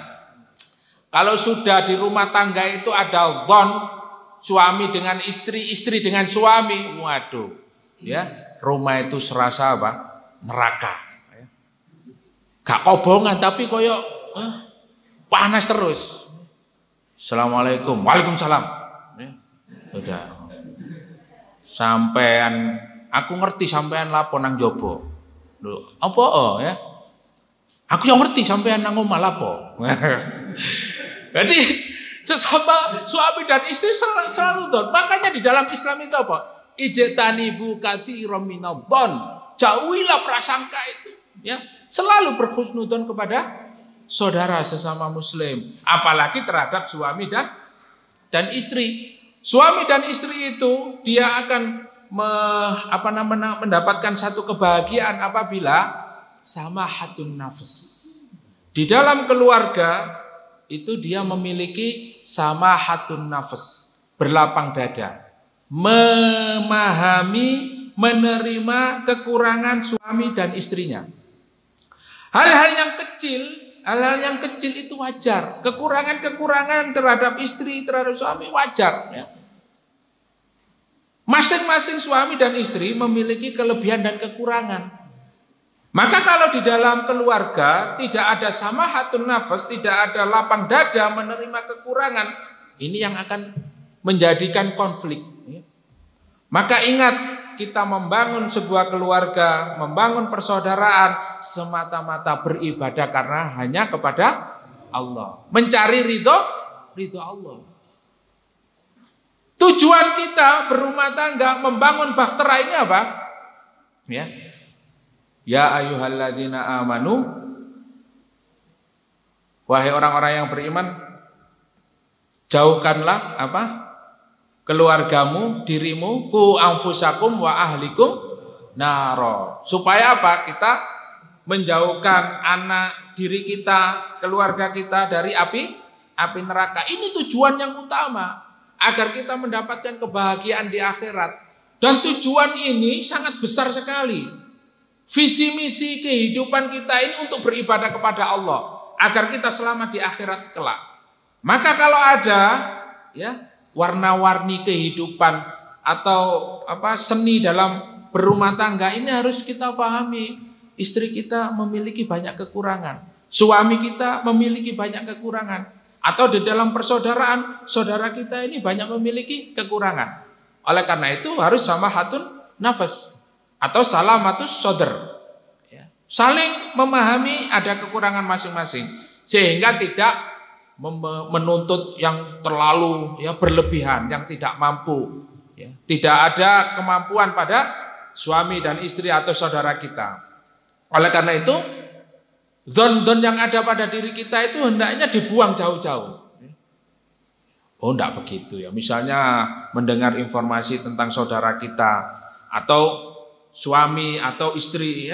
Kalau sudah di rumah tangga itu ada dzon, suami dengan istri, istri dengan suami, waduh, ya, rumah itu serasa apa? Neraka. Ya. Gak kobongan tapi koyok panas terus. Assalamualaikum, waalaikumsalam. Ya, udah. Sampean, aku ngerti sampean lapo nang jobo. Lho, apa ya? Aku yang ngerti sampean nang omah lapo. Jadi sesama suami dan istri selalu dzon. Makanya di dalam Islam itu apa? Ijtanibu katsiran minadh-dhon. Jauhilah prasangka itu, ya. Selalu berhusnudzon kepada saudara sesama muslim, apalagi terhadap suami dan istri. Suami dan istri itu dia akan mendapatkan satu kebahagiaan apabila samahatun nafs. Di dalam keluarga itu dia memiliki samahatun nafs, berlapang dada, memahami, menerima kekurangan suami dan istrinya. Hal-hal yang kecil itu wajar. Kekurangan terhadap istri, terhadap suami wajar. Ya. Masing-masing suami dan istri memiliki kelebihan dan kekurangan. Maka kalau di dalam keluarga tidak ada samahatun nafas, tidak ada lapang dada menerima kekurangan, ini yang akan menjadikan konflik. Ya. Maka ingat, kita membangun sebuah keluarga, membangun persaudaraan semata-mata beribadah karena hanya kepada Allah. Mencari ridho Allah. Tujuan kita berumah tangga, membangun bahtera ini apa? Ya. Ya ayyuhalladzina amanu, wahai orang-orang yang beriman, jauhkanlah apa? Keluargamu, dirimu, ku anfusakum wa ahlikum naro. Supaya apa? Kita menjauhkan anak, diri kita, keluarga kita dari api neraka. Ini tujuan yang utama, agar kita mendapatkan kebahagiaan di akhirat. Dan tujuan ini sangat besar sekali. Visi misi kehidupan kita ini untuk beribadah kepada Allah, agar kita selamat di akhirat kelak. Maka kalau ada ya warna-warni kehidupan atau seni dalam berumah tangga, ini harus kita pahami. Istri kita memiliki banyak kekurangan, suami kita memiliki banyak kekurangan, atau di dalam persaudaraan saudara kita ini banyak memiliki kekurangan. Oleh karena itu harus samahatun nafas atau salamatus sodr, ya. Saling memahami ada kekurangan masing-masing sehingga tidak menuntut yang terlalu ya berlebihan, yang tidak mampu, ya. Tidak ada kemampuan pada suami dan istri atau saudara kita. Oleh karena itu dzon-dzon yang ada pada diri kita itu hendaknya dibuang jauh-jauh. Oh, enggak begitu ya. Misalnya mendengar informasi tentang saudara kita atau suami atau istri,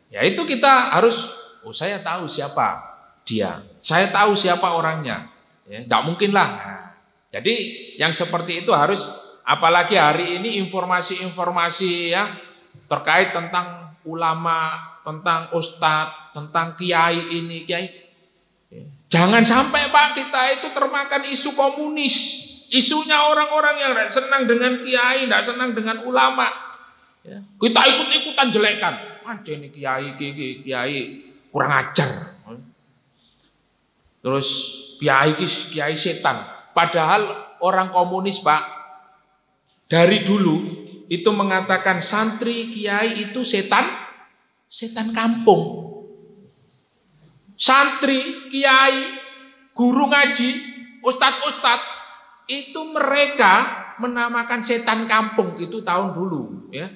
ya itu kita harus, saya tahu siapa dia, saya tahu siapa orangnya, ya, tidak mungkin lah. Nah, jadi yang seperti itu harus, apalagi hari ini informasi-informasi ya terkait tentang ulama, tentang ustadz, tentang kiai ini, kiai. Jangan sampai Pak kita itu termakan isu komunis, isunya orang-orang yang tidak senang dengan kiai, tidak senang dengan ulama. Ya. Kita ikut-ikutan jelekkan, ada ini kiai kurang ajar. Terus kiai setan. Padahal orang komunis Pak dari dulu itu mengatakan santri kiai itu setan kampung. Santri, kiai, guru ngaji, ustadz itu mereka menamakan setan kampung itu tahun dulu, ya.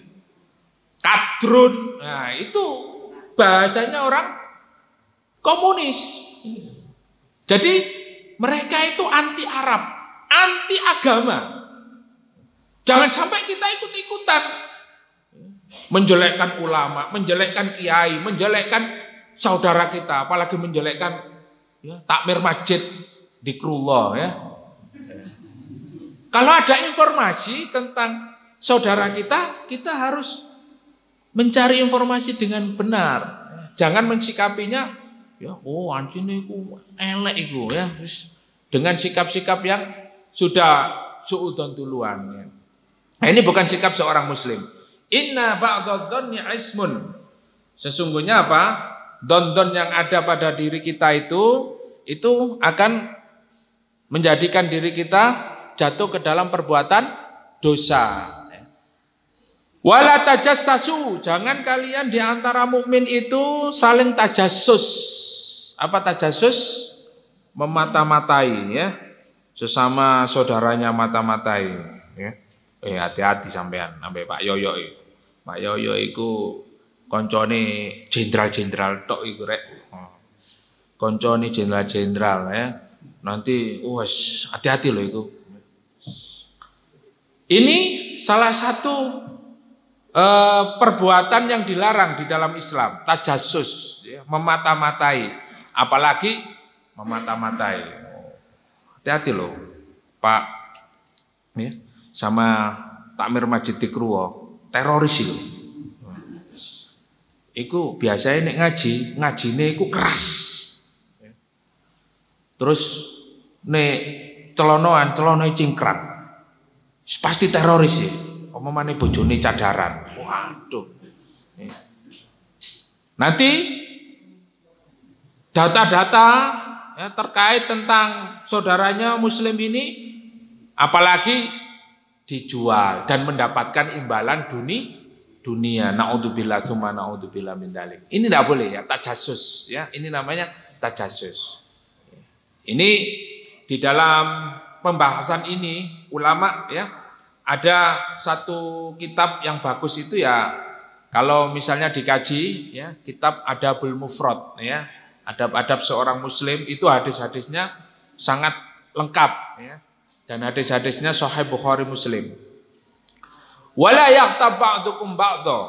Kadrun, nah itu bahasanya orang komunis. Jadi mereka itu anti Arab, anti agama. Jangan sampai kita ikut-ikutan. menjelekkan ulama, menjelekkan kiai, menjelekkan saudara kita, apalagi menjelekkan ya, takmir masjid zikrullah ya. Kalau ada informasi tentang saudara kita, kita harus mencari informasi dengan benar. Jangan mensikapinya ya, oh anjine iku elek iku ya, dengan sikap-sikap yang sudah suudzon duluan ya. Nah, ini bukan sikap seorang muslim. Inna ba'dadh-dhanni ismun. Sesungguhnya apa? Don-don yang ada pada diri kita itu akan menjadikan diri kita jatuh ke dalam perbuatan dosa. Wala tajassasu, jangan kalian di antara mukmin itu saling tajassus. Apa tajassus? Memata-matai ya. Sesama saudaranya mata-matai ya. Hati-hati sampean sampai Pak Yoyo. Pak Yoyo iku koncone jenderal-jenderal tok iku rek. Koncone jenderal-jenderal ya. Nanti wes hati-hati loh iku. Ini salah satu perbuatan yang dilarang di dalam Islam, tajassus, ya, memata-matai, apalagi memata-matai. Hati-hati loh, Pak, ya, sama takmir masjid zikrullah, teroris itu. Iku biasanya nek ngajine iku keras. Terus nek celonoan cingkrang, pasti teroris ya. Omongane bojone cadaran. Waduh. Nanti data-data ya, terkait tentang saudaranya muslim ini apalagi dijual dan mendapatkan imbalan dunia. Naudzubillah tsumma naudzubillah min dzalik. Ini tidak boleh ya, tajassus ya. Ini namanya tajassus. Ini di dalam pembahasan ini ulama ya ada satu kitab yang bagus itu ya, kalau misalnya dikaji ya, kitab Adabul Mufrad ya, adab-adab seorang muslim itu hadis-hadisnya sangat lengkap ya, dan hadis-hadisnya Sahih Bukhari Muslim. Wala yaghtab ba'dukum ba'dha.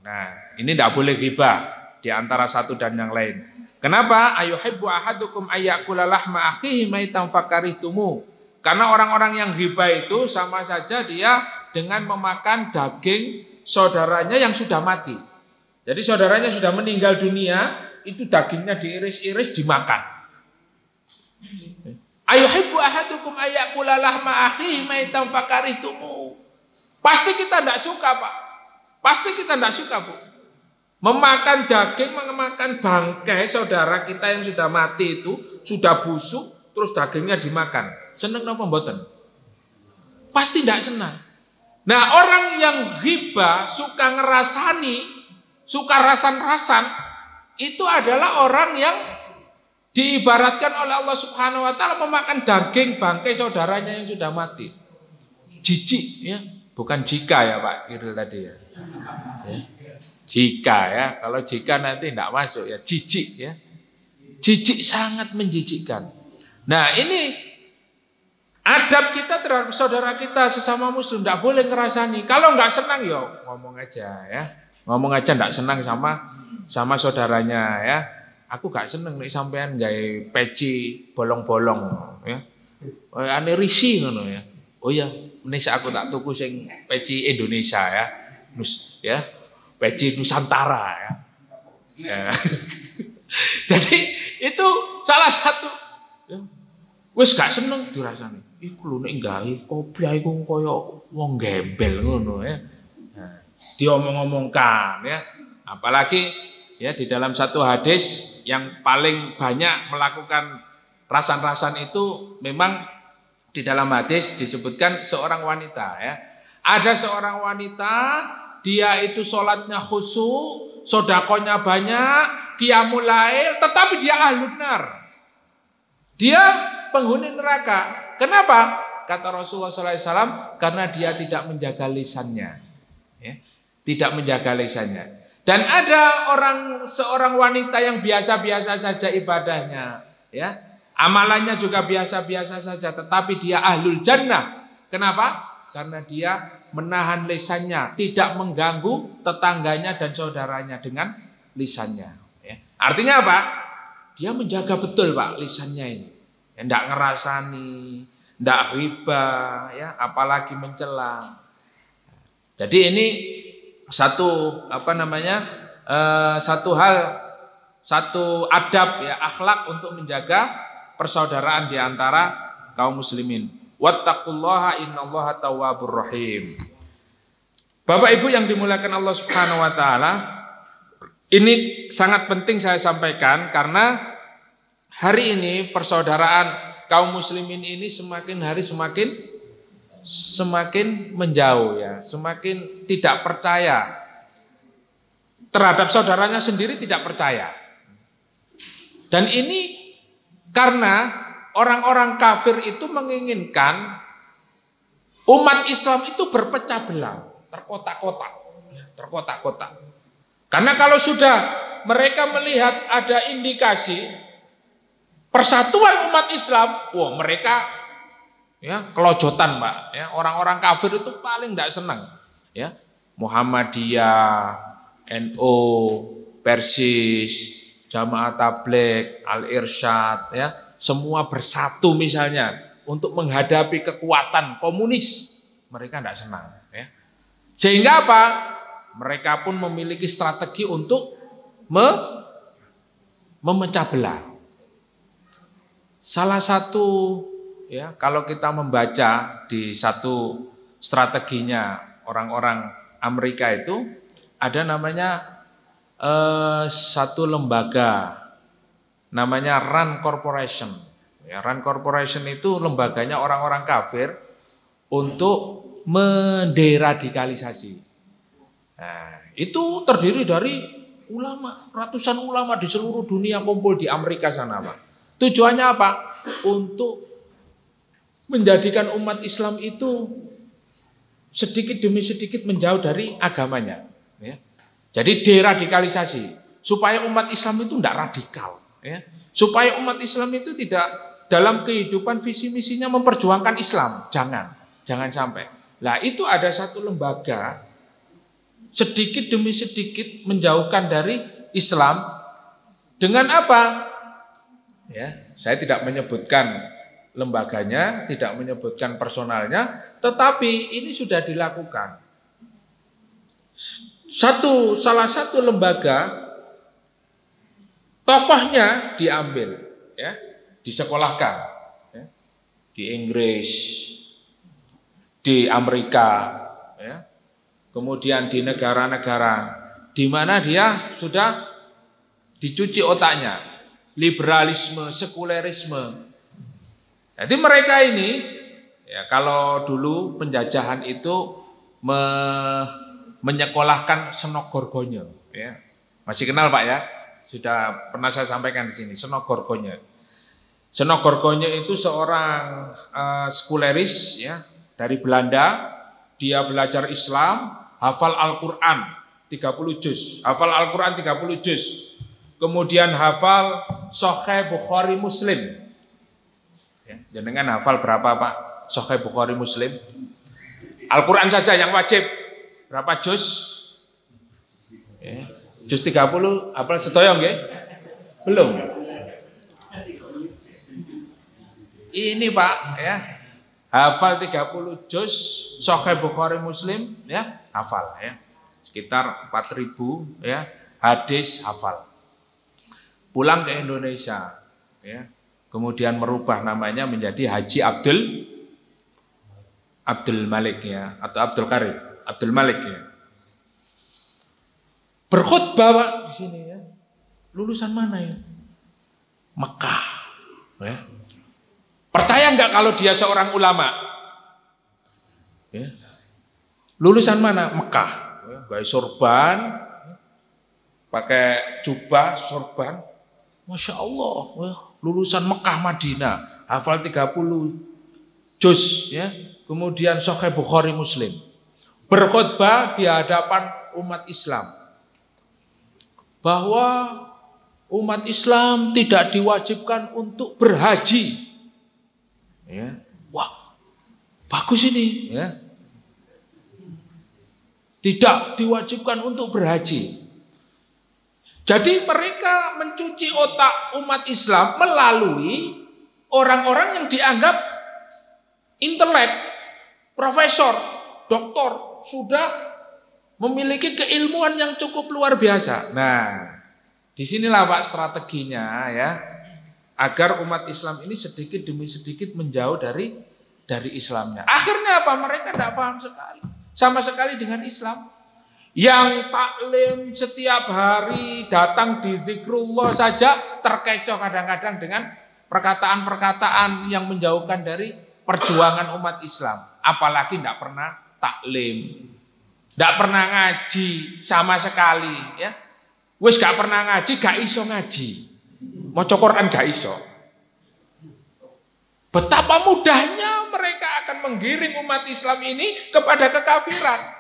Nah, ini tidak boleh ghibah di antara satu dan yang lain. Kenapa? Ayuhibbu ahadukum ayyakula lahma akhihi maitan fakarihtumu. Karena orang-orang yang ghibah itu sama saja dia dengan memakan daging saudaranya yang sudah mati. Jadi saudaranya sudah meninggal dunia, itu dagingnya diiris-iris dimakan. Ayuhibbu ahadukum ayyakula lahma akhihi maitan fakarihtumu. Pasti kita tidak suka, Pak. Pasti kita tidak suka, Bu. Memakan daging, memakan bangkai saudara kita yang sudah mati itu, sudah busuk, terus dagingnya dimakan. Seneng apa mboten? Pasti tidak senang. Nah, orang yang ghibah, suka ngerasani, suka rasan-rasan, itu adalah orang yang diibaratkan oleh Allah Subhanahu wa taala memakan daging bangkai saudaranya yang sudah mati. Jijik ya, bukan jika ya Pak Iril tadi ya. Jika ya, kalau jika nanti tidak masuk ya, jijik ya. Jijik sangat menjijikkan. Nah, ini adab kita terhadap saudara kita sesama muslim, tidak boleh ngerasani. Kalau nggak senang ya ngomong aja ya. Ngomong aja nggak senang sama saudaranya ya. Aku gak seneng nih sampean gawe peci bolong-bolong ya. Ane risi ngono ya. Oh ya, nek aku tak tuku sing peci Indonesia ya. Ya. Peci Nusantara ya. Ya. Jadi itu salah satu ya. Wis gak seneng dirasani. Iku lho nek gawe kopi iku koyo wong gembel ngono ya. Nah, diomong-omongkan ya. Apalagi ya di dalam satu hadis yang paling banyak melakukan rasan-rasan itu memang di dalam hadis disebutkan seorang wanita ya. Ada seorang wanita, dia itu sholatnya khusyuk, sodakonya banyak, qiyamul lail, tetapi dia ahlun nar. Dia penghuni neraka. Kenapa? Kata Rasulullah SAW, karena dia tidak menjaga lisannya. Ya, tidak menjaga lisannya. Dan ada seorang wanita yang biasa-biasa saja ibadahnya, ya. Amalannya juga biasa-biasa saja, tetapi dia ahlul jannah. Kenapa? Karena dia menahan lisannya, tidak mengganggu tetangganya dan saudaranya dengan lisannya. Ya. Artinya apa? Dia menjaga betul Pak lisannya ini. Ya, tidak ngerasani, tidak riba, ya, apalagi mencela. Jadi ini satu satu hal, satu adab ya, akhlak untuk menjaga persaudaraan di antara kaum muslimin. Wattaqullaha innallaha tawwabur rahim. Bapak Ibu yang dimuliakan Allah Subhanahu wa taala, ini sangat penting saya sampaikan karena hari ini persaudaraan kaum muslimin ini semakin hari semakin menjauh ya, semakin tidak percaya terhadap saudaranya sendiri, tidak percaya. Dan ini karena orang-orang kafir itu menginginkan umat Islam itu berpecah belah, terkotak-kotak. Karena kalau sudah mereka melihat ada indikasi persatuan umat Islam, wah mereka ya kelojotan Pak. Ya, orang-orang kafir itu paling tidak senang. Ya, Muhammadiyah, NU, Persis, Jamaah Tabligh, Al-Irsyad, ya. Semua bersatu misalnya untuk menghadapi kekuatan komunis, mereka tidak senang. Ya. Sehingga apa? Mereka pun memiliki strategi untuk memecah belah. Salah satu ya, kalau kita membaca di satu strateginya orang-orang Amerika itu ada namanya satu lembaga. Namanya RAND Corporation. Ya, RAND Corporation itu lembaganya orang-orang kafir untuk menderadikalisasi. Nah, itu terdiri dari ulama, ratusan ulama di seluruh dunia kumpul di Amerika sana, Pak. Tujuannya apa? Untuk menjadikan umat Islam itu sedikit demi sedikit menjauh dari agamanya. Ya. Jadi deradikalisasi supaya umat Islam itu tidak radikal. Ya, supaya umat Islam itu tidak dalam kehidupan visi misinya memperjuangkan Islam, jangan sampai. Lah itu ada satu lembaga sedikit demi sedikit menjauhkan dari Islam dengan apa? Ya, saya tidak menyebutkan lembaganya, tidak menyebutkan personalnya, tetapi ini sudah dilakukan. Salah satu lembaga tokohnya diambil, ya, disekolahkan, ya, di Inggris, di Amerika, ya, kemudian di negara-negara di mana dia sudah dicuci otaknya, liberalisme, sekulerisme. Jadi mereka ini, ya, kalau dulu penjajahan itu menyekolahkan Senok Gorgonyo, ya, masih kenal Pak ya? Sudah pernah saya sampaikan di sini, Senok Gorgonyo. Senok Gorgonyo itu seorang sekuleris ya, dari Belanda. Dia belajar Islam, hafal Al-Quran 30 juz. Hafal Al-Quran 30 juz. Kemudian hafal Sahih Bukhari Muslim. Ya, jenengan hafal berapa Pak? Sahih Bukhari Muslim. Al-Quran saja yang wajib. Berapa juz? Ya. Juz 30, apa setoyong ya? Belum. Ini Pak ya. Hafal 30 juz Sahih Bukhari Muslim ya, hafal ya. Sekitar 4.000 ya, hadis hafal. Pulang ke Indonesia ya. Kemudian merubah namanya menjadi Haji Abdul Malik ya, atau Abdul Karim, Abdul Malik ya. Berkhutbah Pak di sini ya. Lulusan mana ya? Mekah. Ya. Percaya nggak kalau dia seorang ulama? Ya. Lulusan mana? Mekah. Ya. Pakai sorban, pakai jubah sorban. Masya Allah. Ya. Lulusan Mekah Madinah. Hafal 30 juz. Ya. Kemudian Sahih Bukhari Muslim. Berkhutbah di hadapan umat Islam. Bahwa umat Islam tidak diwajibkan untuk berhaji. Ya. Wah, bagus ini. Ya. tidak diwajibkan untuk berhaji. Jadi mereka mencuci otak umat Islam melalui orang-orang yang dianggap intelek, profesor, doktor, sudah memiliki keilmuan yang cukup luar biasa. Nah, disinilah Pak strateginya ya, agar umat Islam ini sedikit demi sedikit menjauh dari Islamnya. Akhirnya apa? Mereka tidak paham sekali, sama sekali dengan Islam. Yang taklim setiap hari datang di zikrullah saja terkecoh kadang-kadang dengan perkataan-perkataan yang menjauhkan dari perjuangan umat Islam. Apalagi tidak pernah taklim, tidak pernah ngaji sama sekali. Ya, wis gak pernah ngaji, gak iso ngaji. Mau Quran gak iso. Betapa mudahnya mereka akan menggiring umat Islam ini kepada kekafiran.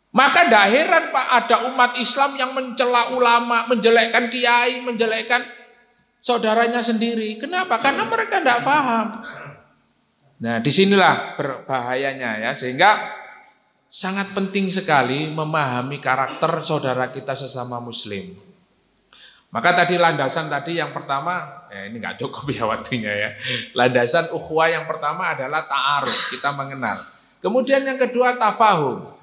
Maka tidak heran Pak, ada umat Islam yang mencela ulama, menjelekkan kiai, menjelekkan saudaranya sendiri. Kenapa? Karena mereka tidak paham. Nah, disinilah berbahayanya ya, sehingga sangat penting sekali memahami karakter saudara kita sesama Muslim. Maka tadi landasan tadi yang pertama, ini nggak cukup ya waktunya ya. Landasan ukhuwah yang pertama adalah ta'aruf, kita mengenal. Kemudian yang kedua tafahum.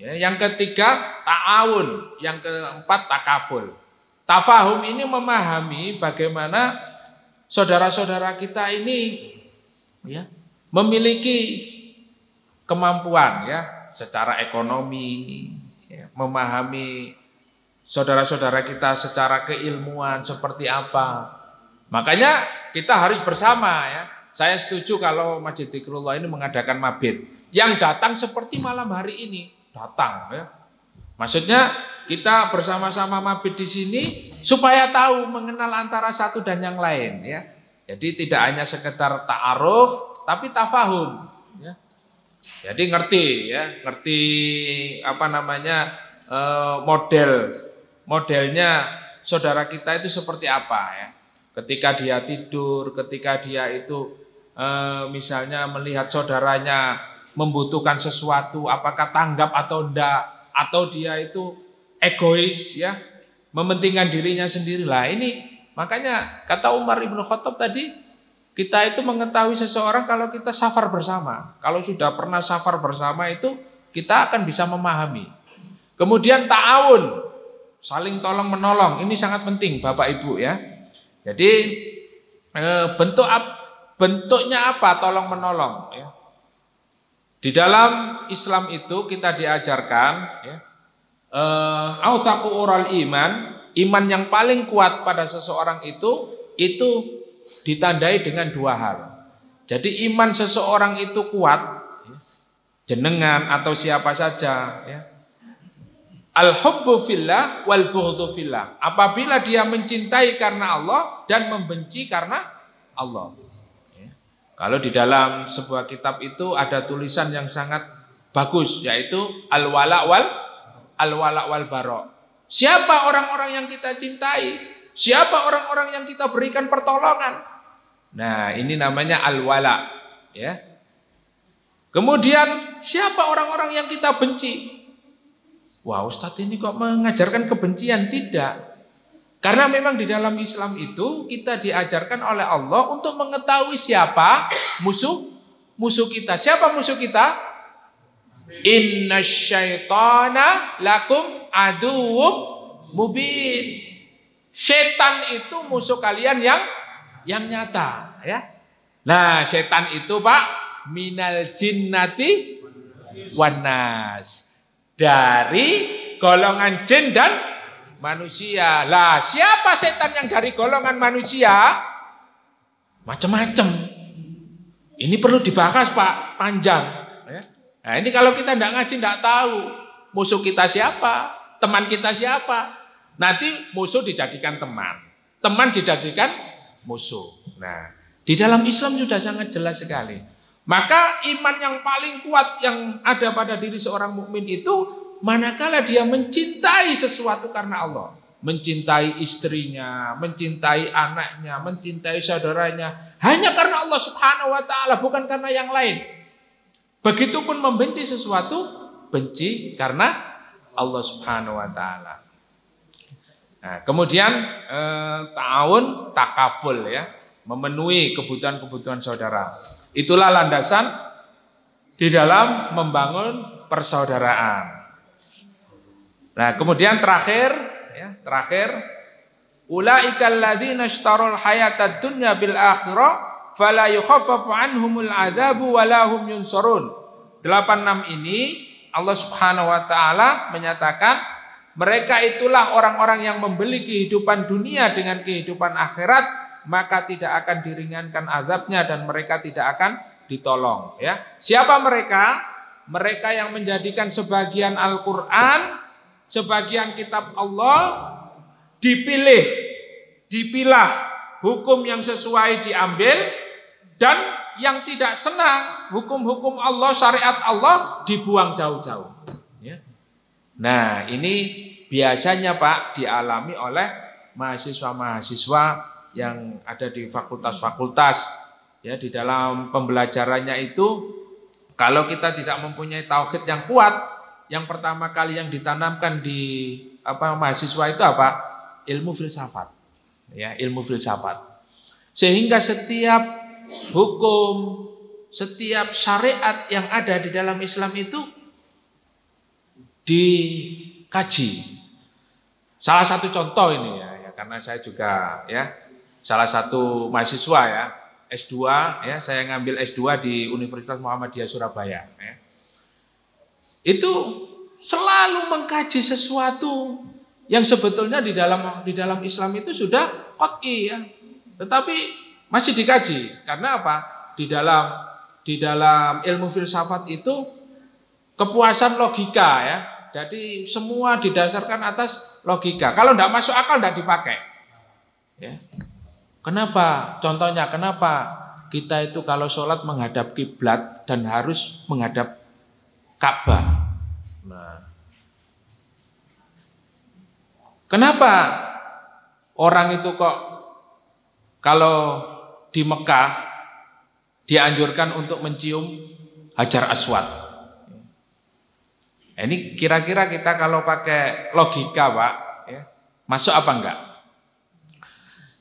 Ya, yang ketiga ta'awun, yang keempat takaful. Tafahum ini memahami bagaimana saudara-saudara kita ini ya, memiliki kemampuan ya secara ekonomi, ya, memahami saudara-saudara kita secara keilmuan seperti apa. Makanya kita harus bersama ya. Saya setuju kalau Masjid Zikrullah ini mengadakan mabit. Yang datang seperti malam hari ini. Datang ya. Maksudnya kita bersama-sama mabit di sini supaya tahu mengenal antara satu dan yang lain ya. Jadi tidak hanya sekedar ta'aruf tapi tafahum ya. Jadi ngerti apa namanya modelnya saudara kita itu seperti apa ya. Ketika dia tidur, ketika dia itu misalnya melihat saudaranya membutuhkan sesuatu, apakah tanggap atau enggak, atau dia itu egois ya, mementingkan dirinya sendiri. Lah ini makanya kata Umar Ibn Khattab tadi, kita itu mengetahui seseorang kalau kita safar bersama. Kalau sudah pernah safar bersama itu kita akan bisa memahami. Kemudian ta'awun, saling tolong menolong, ini sangat penting Bapak Ibu ya. Jadi bentuknya apa tolong menolong ya. Di dalam Islam itu kita diajarkan ya, autsaqu ural iman yang paling kuat pada seseorang itu ditandai dengan dua hal. Jadi iman seseorang itu kuat, ya, jenengan atau siapa saja ya. Al-hubbu fillah wal bughdhu fillah. Apabila dia mencintai karena Allah dan membenci karena Allah. Kalau di dalam sebuah kitab itu ada tulisan yang sangat bagus, yaitu al-wala' wal bara'. Siapa orang-orang yang kita cintai? Siapa orang-orang yang kita berikan pertolongan? Nah, ini namanya al-wala', ya. Kemudian siapa orang-orang yang kita benci? Wah, Ustadz ini kok mengajarkan kebencian? Tidak. Karena memang di dalam Islam itu kita diajarkan oleh Allah untuk mengetahui siapa musuh kita. Siapa musuh kita? Innasyaitana lakum aduwwum mubin. Setan itu musuh kalian yang nyata, ya. Nah, setan itu Pak minal jinnati wan nas. Dari golongan jin dan manusia. Lah, siapa setan yang dari golongan manusia? Macam-macam. Ini perlu dibahas Pak, panjang. Nah, ini kalau kita tidak ngaji, tidak tahu musuh kita siapa, teman kita siapa. Nanti musuh dijadikan teman, teman dijadikan musuh. Nah, di dalam Islam sudah sangat jelas sekali. Maka iman yang paling kuat yang ada pada diri seorang mukmin itu manakala dia mencintai sesuatu karena Allah, mencintai istrinya, mencintai anaknya, mencintai saudaranya, hanya karena Allah Subhanahu wa taala, bukan karena yang lain. Begitupun membenci sesuatu benci karena Allah Subhanahu wa taala. Nah, kemudian ta'awun takaful ya, memenuhi kebutuhan-kebutuhan saudara. Itulah landasan di dalam membangun persaudaraan. Nah, kemudian terakhir ulaikal ladzina ishtarul hayatad dunya bil akhirah fala yukhaffafu anhumul adzabu wa lahum yunsarun. 86 ini Allah Subhanahu wa taala menyatakan mereka itulah orang-orang yang membeli kehidupan dunia dengan kehidupan akhirat, maka tidak akan diringankan azabnya dan mereka tidak akan ditolong ya. Siapa mereka? Mereka yang menjadikan sebagian Al-Qur'an, sebagian kitab Allah dipilah, hukum yang sesuai diambil, dan yang tidak senang hukum-hukum Allah, syariat Allah dibuang jauh-jauh. Ya. Nah, ini biasanya Pak dialami oleh mahasiswa-mahasiswa yang ada di fakultas-fakultas. Ya, di dalam pembelajarannya itu, kalau kita tidak mempunyai tauhid yang kuat, yang pertama kali yang ditanamkan di mahasiswa itu apa? Ilmu filsafat, ya, ilmu filsafat. Sehingga setiap hukum, setiap syariat yang ada di dalam Islam itu dikaji. Salah satu contoh ini ya, karena saya juga ya salah satu mahasiswa ya, S2 ya, saya ngambil S2 di Universitas Muhammadiyah Surabaya. Ya. Itu selalu mengkaji sesuatu yang sebetulnya di dalam Islam itu sudah qat'i ya. Tetapi masih dikaji. Karena apa? Di dalam ilmu filsafat itu kepuasan logika ya. Jadi semua didasarkan atas logika. Kalau tidak masuk akal tidak dipakai. Ya. Kenapa? Contohnya kenapa kita itu kalau sholat menghadap kiblat dan harus menghadap Ka'bah? Nah, kenapa orang itu kok kalau di Mekah dianjurkan untuk mencium Hajar Aswad? Ini kira-kira kita kalau pakai logika Pak, ya, masuk apa enggak?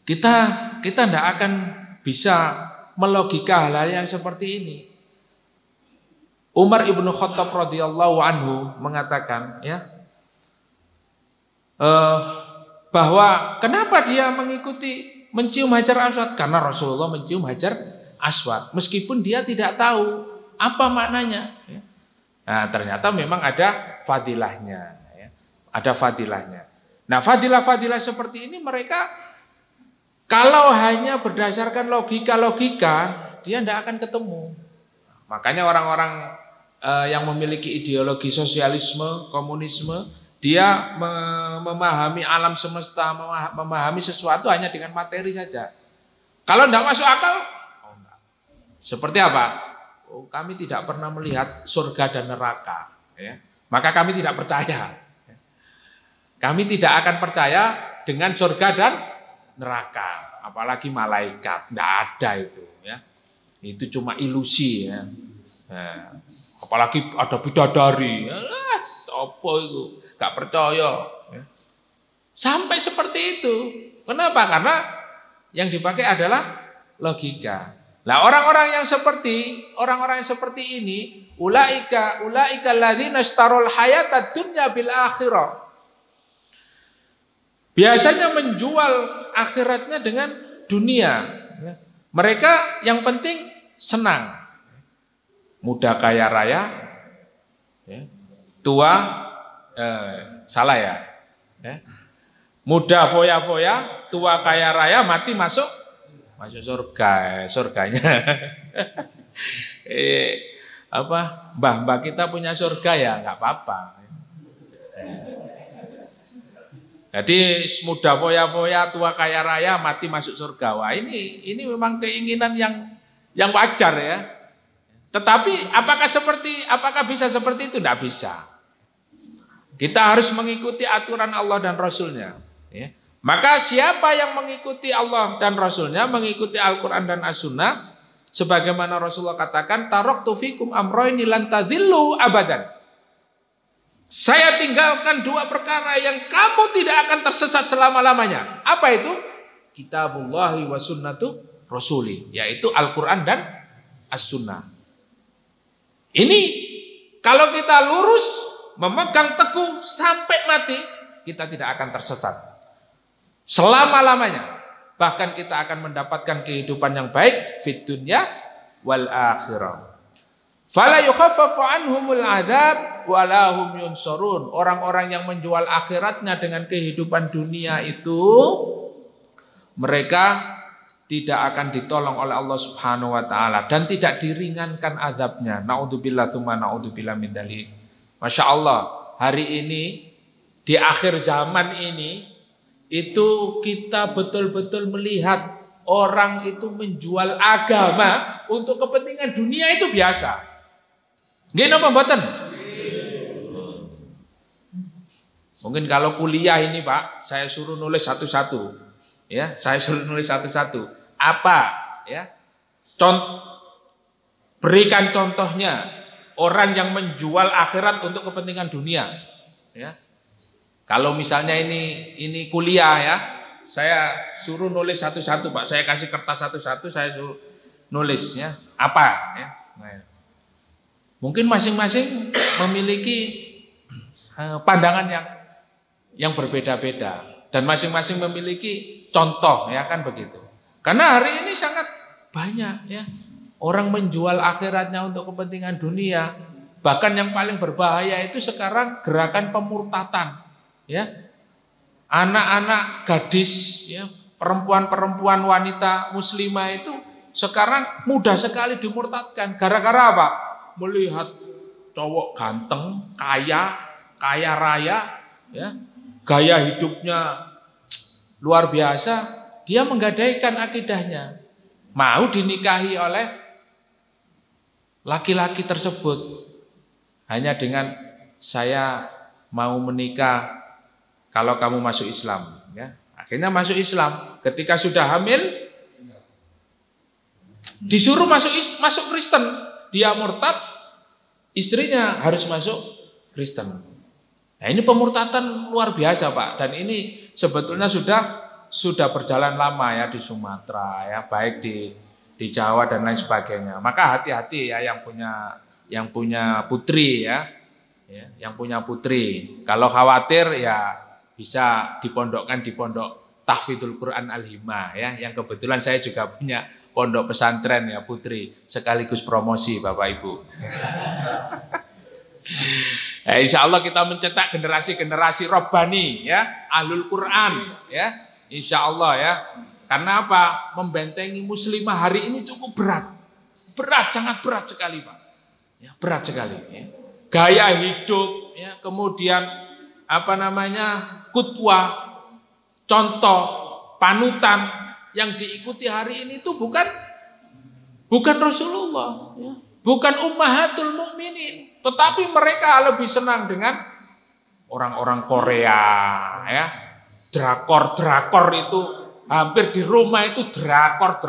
Kita tidak akan bisa melogika hal-hal yang seperti ini. Umar ibnu Khattab radhiyallahu anhu mengatakan, ya, bahwa kenapa dia mengikuti mencium Hajar Aswad? Karena Rasulullah mencium Hajar Aswad, meskipun dia tidak tahu apa maknanya. Ya. Nah, ternyata memang ada fadilahnya. Ya. Ada fadilahnya. Nah, fadilah-fadilah seperti ini mereka kalau hanya berdasarkan logika-logika, dia tidak akan ketemu. Makanya orang-orang yang memiliki ideologi sosialisme, komunisme, dia memahami alam semesta, memahami sesuatu hanya dengan materi saja. Kalau tidak masuk akal, oh enggak. Seperti apa? Oh, kami tidak pernah melihat surga dan neraka. Ya. Maka kami tidak percaya. Kami tidak akan percaya dengan surga dan neraka, apalagi malaikat, tidak ada itu, ya. Itu cuma ilusi, ya. Nah, apalagi ada bidadari, apa itu, gak percaya. Ya. Sampai seperti itu. Kenapa? Karena yang dipakai adalah logika. Nah, orang-orang yang seperti ini, ulaika alladzina ishtarul hayatad dunya bil akhirah. Biasanya menjual akhiratnya dengan dunia. Mereka yang penting senang. Muda kaya raya, tua, salah ya. Muda foya-foya, tua kaya raya, mati masuk surga, surganya. Mbah kita punya surga ya, nggak apa-apa. Jadi muda foya-foya, tua kaya raya, mati masuk surga. Wah, ini memang keinginan yang wajar ya. Tetapi apakah bisa seperti itu? Tidak bisa. Kita harus mengikuti aturan Allah dan Rasulnya. Ya. Maka siapa yang mengikuti Allah dan Rasulnya, mengikuti Al-Quran dan As-Sunnah, sebagaimana Rasulullah katakan, taraktu fikum amroini lan tadhillu abadan. Saya tinggalkan dua perkara yang kamu tidak akan tersesat selama-lamanya. Apa itu? Kitabullahi wa sunnatu rasuli, yaitu Al-Quran dan As-Sunnah. Ini kalau kita lurus, memegang teguh sampai mati, kita tidak akan tersesat selama-lamanya. Bahkan kita akan mendapatkan kehidupan yang baik fid dunya wal akhirah. Fala yukhaffafu anhumul adzab wa la hum yunsarun. Orang-orang yang menjual akhiratnya dengan kehidupan dunia itu, mereka tidak akan ditolong oleh Allah Subhanahu wa taala dan tidak diringankan azabnya. Naudzubillah tsumma naudzubillah min dzalik. Masya Allah, hari ini di akhir zaman ini itu kita betul-betul melihat orang itu menjual agama untuk kepentingan dunia itu biasa. Nggih napa mboten? Mungkin kalau kuliah ini Pak, saya suruh nulis satu-satu. Ya, saya suruh nulis satu-satu. Apa ya? Berikan contohnya orang yang menjual akhirat untuk kepentingan dunia. Ya. Kalau misalnya ini kuliah ya, saya suruh nulis satu-satu Pak. Saya kasih kertas satu-satu, saya suruh nulis ya. Apa ya? Nah, mungkin masing-masing memiliki pandangan yang berbeda-beda dan masing-masing memiliki contoh ya kan begitu. Karena hari ini sangat banyak ya orang menjual akhiratnya untuk kepentingan dunia. Bahkan yang paling berbahaya itu sekarang gerakan pemurtatan ya. Anak-anak gadis ya, perempuan-perempuan wanita muslimah itu sekarang mudah sekali dimurtadkan. Gara-gara apa? Melihat cowok ganteng, kaya raya, ya, gaya hidupnya luar biasa, dia menggadaikan akidahnya, mau dinikahi oleh laki-laki tersebut hanya dengan saya mau menikah kalau kamu masuk Islam, ya. Akhirnya masuk Islam. Ketika sudah hamil, disuruh masuk Kristen. Dia murtad, istrinya harus masuk Kristen. Nah, ini pemurtadan luar biasa Pak. Dan ini sebetulnya sudah berjalan lama ya di Sumatera ya, baik di Jawa dan lain sebagainya. Maka hati-hati ya yang punya putri ya, yang punya putri. Kalau khawatir ya bisa dipondokkan di pondok Tahfidzul Quran Al-Himah ya, yang kebetulan saya juga punya pondok pesantren ya putri, sekaligus promosi Bapak Ibu. Ya, insya Allah kita mencetak generasi-generasi Rabbani ya, Ahlul Quran ya, insya Allah ya. Karena apa? Membentengi muslimah hari ini cukup berat, sangat berat sekali Pak. Ya, berat sekali. Ya. Gaya hidup, ya, kemudian kutwah, contoh, panutan yang diikuti hari ini itu bukan Rasulullah, ya. Bukan ummahatul mukminin, tetapi mereka lebih senang dengan orang-orang Korea, ya. Drakor itu hampir di rumah itu drakor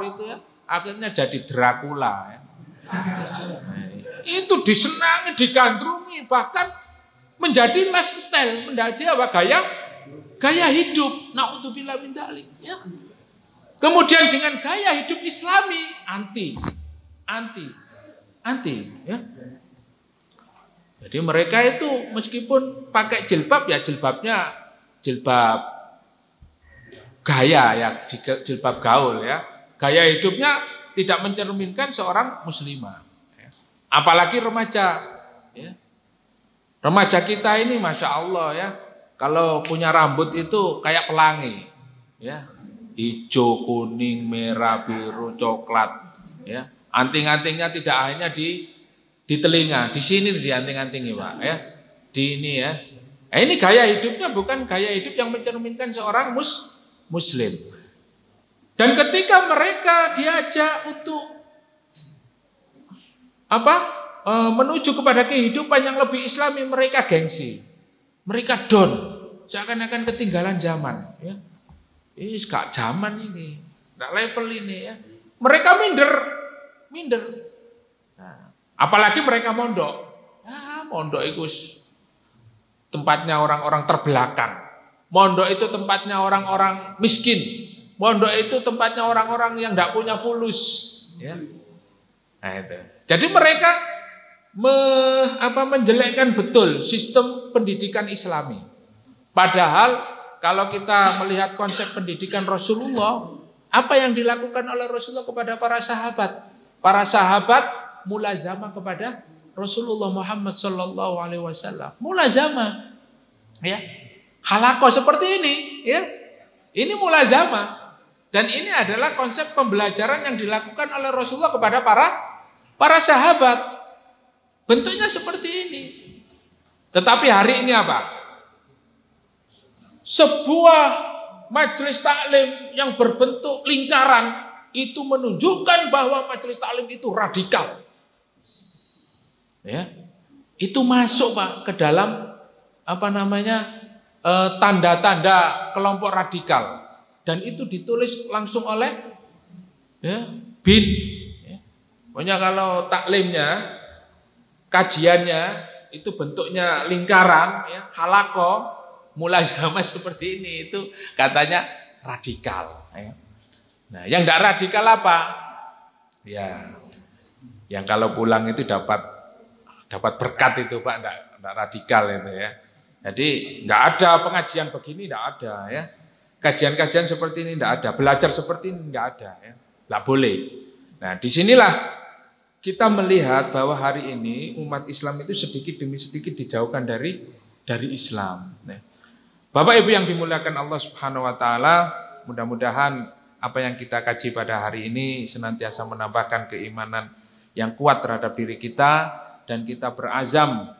itu ya, akhirnya jadi Dracula, ya. Itu disenangi, digandrungi, bahkan menjadi lifestyle, menjadi apa? Gaya hidup. Naudzubillah min dzalik, ya. Kemudian dengan gaya hidup Islami anti, ya. Jadi mereka itu meskipun pakai jilbab ya jilbabnya jilbab gaya ya, jilbab gaul ya. Gaya hidupnya tidak mencerminkan seorang muslimah. Ya. Apalagi remaja, ya. Remaja kita ini Masya Allah ya, kalau punya rambut itu kayak pelangi, ya. Hijau, kuning, merah, biru, coklat, ya. Anting-antingnya tidak hanya di telinga, di sini di anting-antingnya Pak, ya. Di ini ya. Ini gaya hidupnya bukan gaya hidup yang mencerminkan seorang muslim. Dan ketika mereka diajak untuk menuju kepada kehidupan yang lebih Islami, mereka gengsi, mereka down, seakan-akan ketinggalan zaman, ya. Ini gak zaman ini, gak level ini ya. Mereka minder. Nah, apalagi mereka mondok. Mondok itu tempatnya orang-orang terbelakang. Mondok itu tempatnya orang-orang miskin. Mondok itu tempatnya orang-orang yang tidak punya fulus. Ya. Nah itu. Jadi mereka menjelekkan betul sistem pendidikan Islami. Padahal kalau kita melihat konsep pendidikan Rasulullah, apa yang dilakukan oleh Rasulullah kepada para sahabat? Para sahabat mulazamah kepada Rasulullah Muhammad sallallahu alaihi wasallam. Mulazamah. Ya. Halaqah seperti ini, ya. Ini mulazamah. Dan ini adalah konsep pembelajaran yang dilakukan oleh Rasulullah kepada para sahabat. Bentuknya seperti ini. Tetapi hari ini apa? Sebuah majelis taklim yang berbentuk lingkaran itu menunjukkan bahwa majelis taklim itu radikal. Ya. Itu masuk Pak ke dalam tanda-tanda kelompok radikal. Dan itu ditulis langsung oleh BIN. Ya. Pokoknya kalau taklimnya, kajiannya itu bentuknya lingkaran, ya, halaqah, mulazamah seperti ini, itu katanya radikal. Ya. Nah, yang tidak radikal apa? Ya, yang kalau pulang itu dapat berkat itu Pak, tidak radikal itu ya. Jadi tidak ada pengajian begini, tidak ada ya. Kajian-kajian seperti ini tidak ada, belajar seperti ini tidak ada, ya. Tidak boleh. Nah, disinilah kita melihat bahwa hari ini umat Islam itu sedikit demi sedikit dijauhkan dari Islam. Nah, Bapak Ibu yang dimuliakan Allah Subhanahu Wa Taala, mudah-mudahan apa yang kita kaji pada hari ini senantiasa menambahkan keimanan yang kuat terhadap diri kita dan kita berazam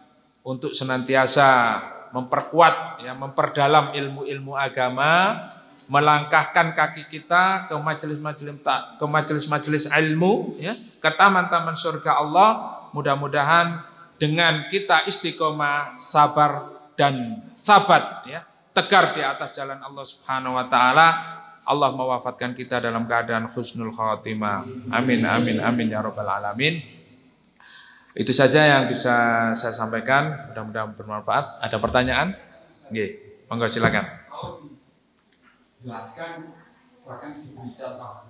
untuk senantiasa memperkuat, ya, memperdalam ilmu-ilmu agama, melangkahkan kaki kita ke majelis-majelis ilmu, ya, ke taman-taman surga Allah. Mudah-mudahan dengan kita istiqomah, sabar dan sabat, ya, tegar di atas jalan Allah Subhanahu Wa Taala, Allah mewafatkan kita dalam keadaan husnul khatimah. Amin, amin, amin ya rabbal alamin. Itu saja yang bisa saya sampaikan, mudah-mudahan bermanfaat. Ada pertanyaan? Nggih, monggo silakan. Jelaskan, bahkan diberi contoh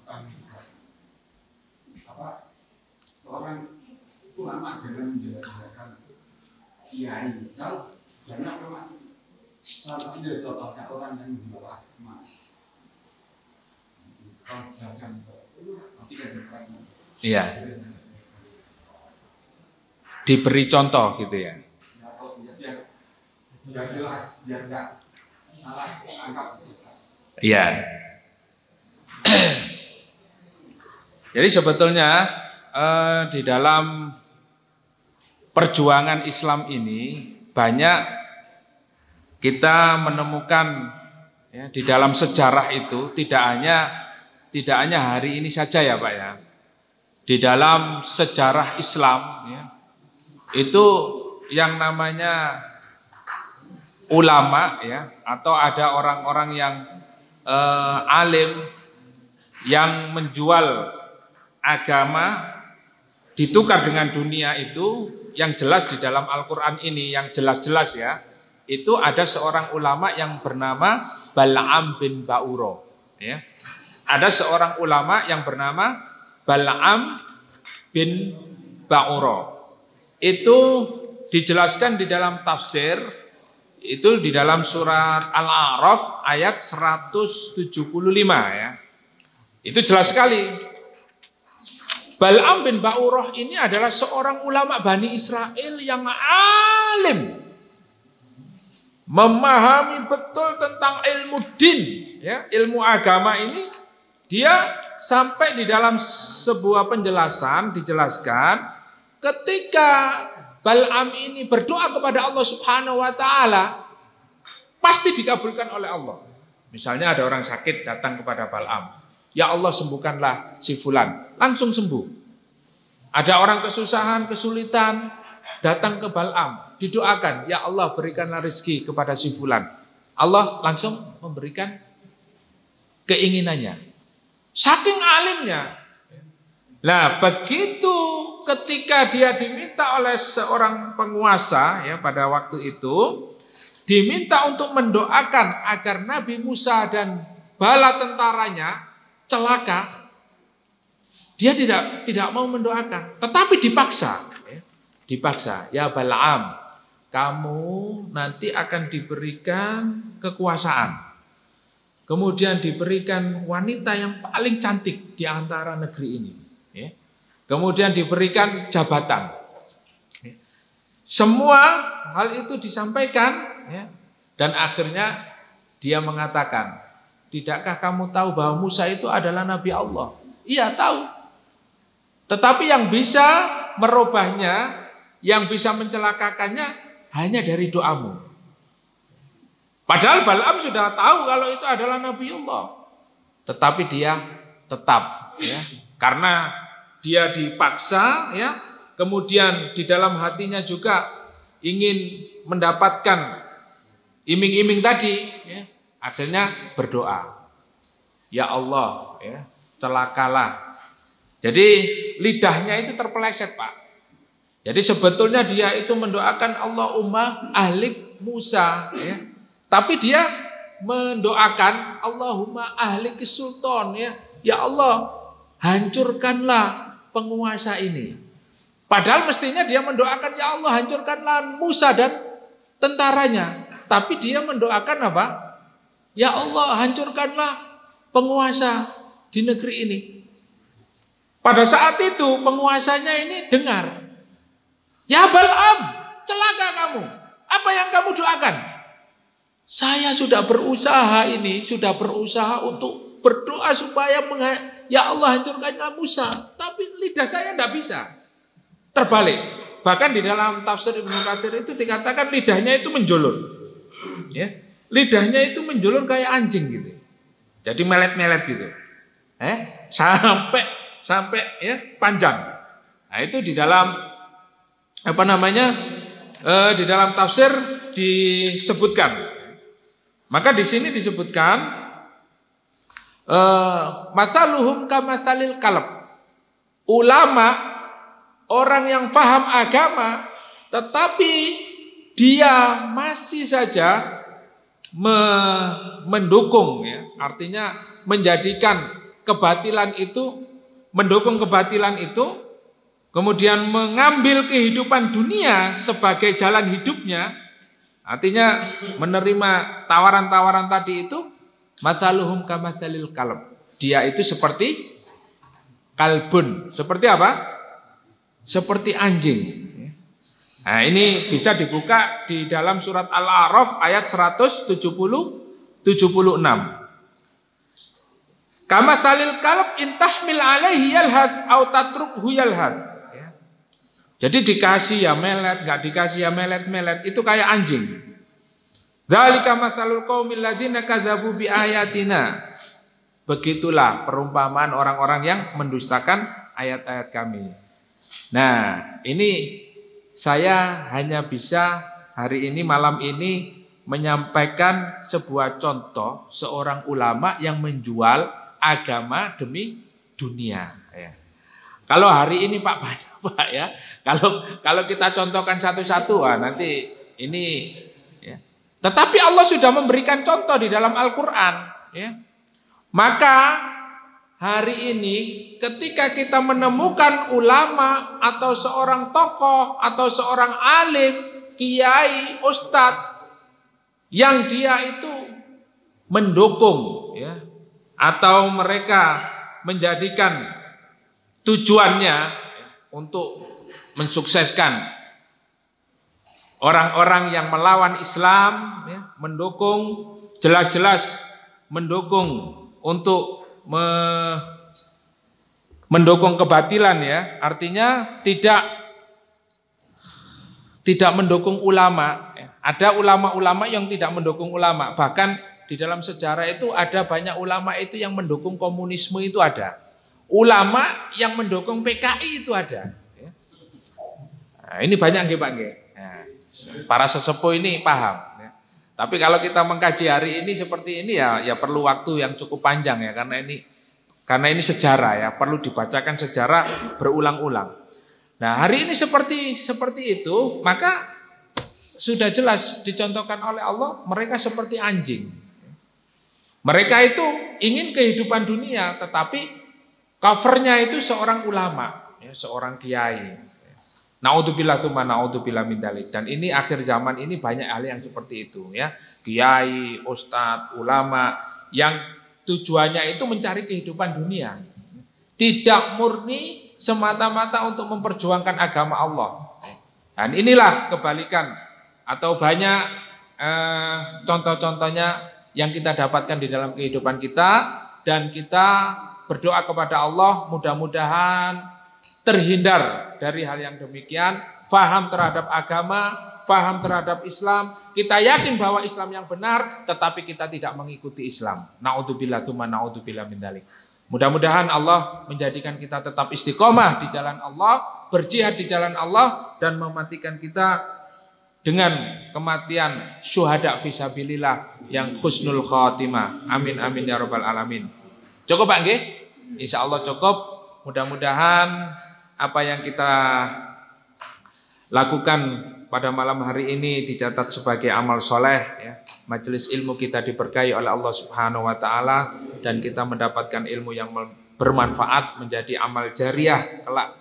orang ulama dengan menjelaskan kiai. Kalau banyak ulama, salah satunya contohnya orang yang membawa emas. Kalau jelaskan, nanti kan iya. Diberi contoh gitu ya. Biar jelas, biar enggak salah angkap. Iya. Jadi sebetulnya di dalam perjuangan Islam ini banyak kita menemukan, ya, di dalam sejarah itu tidak hanya hari ini saja ya Pak ya. Di dalam sejarah Islam, ya, itu yang namanya ulama, ya, atau ada orang-orang yang alim yang menjual agama ditukar dengan dunia, itu yang jelas di dalam Al-Quran ini, yang jelas-jelas ya, itu ada seorang ulama yang bernama Bal'am bin Ba'uro, ya. Ada seorang ulama yang bernama Bal'am bin Ba'uro. Itu dijelaskan di dalam tafsir, itu di dalam surat Al-A'raf ayat 175 ya. Itu jelas sekali. Bal'am bin Ba'urah ini adalah seorang ulama Bani Israel yang alim, memahami betul tentang ilmu din, ya, ilmu agama ini. Dia sampai di dalam sebuah penjelasan dijelaskan ketika Bal'am ini berdoa kepada Allah Subhanahu Wa Taala, pasti dikabulkan oleh Allah. Misalnya ada orang sakit datang kepada Bal'am, ya Allah sembuhkanlah si fulan, langsung sembuh. Ada orang kesusahan, kesulitan, datang ke Bal'am, didoakan, ya Allah berikanlah rezeki kepada si fulan. Allah langsung memberikan keinginannya. Saking alimnya. Nah, begitu ketika dia diminta oleh seorang penguasa, ya, pada waktu itu, diminta untuk mendoakan agar Nabi Musa dan bala tentaranya celaka, dia tidak mau mendoakan, tetapi dipaksa. Dipaksa, ya Bal'am, kamu nanti akan diberikan kekuasaan. Kemudian diberikan wanita yang paling cantik di antara negeri ini. Kemudian diberikan jabatan. Semua hal itu disampaikan, dan akhirnya dia mengatakan, tidakkah kamu tahu bahwa Musa itu adalah Nabi Allah? Iya, tahu. Tetapi yang bisa merubahnya, yang bisa mencelakakannya hanya dari doamu. Padahal Bal'am sudah tahu kalau itu adalah Nabiullah. Tetapi dia tetap, karena dia dipaksa, kemudian di dalam hatinya juga ingin mendapatkan iming-iming tadi, akhirnya berdoa, ya Allah, celakalah. Jadi lidahnya itu terpeleset, Pak. Jadi sebetulnya dia itu mendoakan Allahumma ahlik Musa, tapi dia mendoakan Allahumma ahlik sultan, ya Allah, hancurkanlah penguasa ini. Padahal mestinya dia mendoakan ya Allah, hancurkanlah Musa dan tentaranya. Tapi dia mendoakan apa? Ya Allah, hancurkanlah penguasa di negeri ini. Pada saat itu penguasanya ini dengar, ya Bal'am, celaka kamu. Apa yang kamu doakan? Saya sudah berusaha untuk berdoa supaya ya Allah, hancurkanlah Musa. Tapi lidah saya tidak bisa. Terbalik. Bahkan di dalam tafsir Ibnu Katsir itu dikatakan lidahnya itu menjulur. Lidahnya itu menjulur kayak anjing gitu. Jadi melet-melet gitu. Sampai panjang. Nah, itu di dalam di dalam tafsir disebutkan. Maka di sini disebutkan masaluhum kamatsalil kalb. Ulama, orang yang faham agama tetapi dia masih saja mendukung, artinya menjadikan kebatilan itu, mendukung kebatilan itu, kemudian mengambil kehidupan dunia sebagai jalan hidupnya, artinya menerima tawaran-tawaran tadi itu, matsaluhum kamatsalil kalb. Dia itu seperti kalbun. Seperti apa? Seperti anjing. Nah, ini bisa dibuka di dalam surat Al-A'raf ayat 176. Kamatsalil kalb intahmil alaihi yalhad au tatrukhu yalhad. Jadi dikasih ya melet, enggak dikasih ya melet-melet, itu kayak anjing. Dzalika matsalul qaumil ladzina kadzabu bi ayatina. Begitulah perumpamaan orang-orang yang mendustakan ayat-ayat kami. Nah, ini saya hanya bisa hari ini, malam ini menyampaikan sebuah contoh seorang ulama yang menjual agama demi dunia. Kalau hari ini Pak banyak Pak ya. Kalau kita contohkan satu-satu, nanti ini. Ya. Tetapi Allah sudah memberikan contoh di dalam Al-Quran. Ya. Maka hari ini ketika kita menemukan ulama atau seorang tokoh atau seorang alim, kiai, ustadz yang dia itu mendukung, atau mereka menjadikan tujuannya untuk mensukseskan orang-orang yang melawan Islam, mendukung, jelas-jelas mendukung untuk mendukung kebatilan, artinya tidak mendukung ulama. Ada ulama-ulama yang tidak mendukung ulama, bahkan di dalam sejarah itu ada banyak ulama itu yang mendukung komunisme, itu ada. Ulama yang mendukung PKI itu ada. Nah, ini banyak Pak. Nah, para sesepuh ini paham. Tapi kalau kita mengkaji hari ini seperti ini ya perlu waktu yang cukup panjang karena ini sejarah perlu dibacakan sejarah berulang-ulang. Nah, hari ini seperti itu, maka sudah jelas dicontohkan oleh Allah, mereka seperti anjing. Mereka itu ingin kehidupan dunia, tetapi covernya itu seorang ulama, ya, seorang kiai. Naudzubillah tsumma naudzubillah min dzalik. Dan ini akhir zaman ini banyak hal yang seperti itu, ya. Kiai, ustadz, ulama yang tujuannya itu mencari kehidupan dunia. Tidak murni semata-mata untuk memperjuangkan agama Allah. Dan inilah kebalikan atau banyak contoh-contohnya yang kita dapatkan di dalam kehidupan kita, dan kita berdoa kepada Allah mudah-mudahan terhindar dari hal yang demikian, faham terhadap agama, faham terhadap Islam. Kita yakin bahwa Islam yang benar, tetapi kita tidak mengikuti Islam. Naudzubillah tsumma naudzubillah min dzalik. Mudah-mudahan Allah menjadikan kita tetap istiqomah di jalan Allah, berjihad di jalan Allah, dan mematikan kita dengan kematian syuhada fisabilillah yang husnul khatimah. Amin amin ya rabbal alamin. Cukup Pak nggih? Insyaallah cukup. Mudah-mudahan apa yang kita lakukan pada malam hari ini dicatat sebagai amal soleh, ya. Majelis ilmu kita diberkahi oleh Allah Subhanahu wa taala, dan kita mendapatkan ilmu yang bermanfaat menjadi amal jariah kelak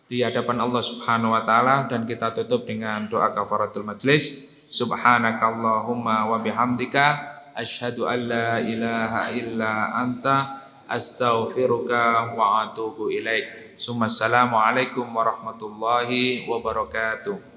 di hadapan Allah Subhanahu wa taala. Dan kita tutup dengan doa kafaratul majlis. Subhanakallahumma wa bihamdika asyhadu an la ilaha illa anta astaghfiruka wa atubu ilaik. Assalamualaikum warahmatullahi wabarakatuh.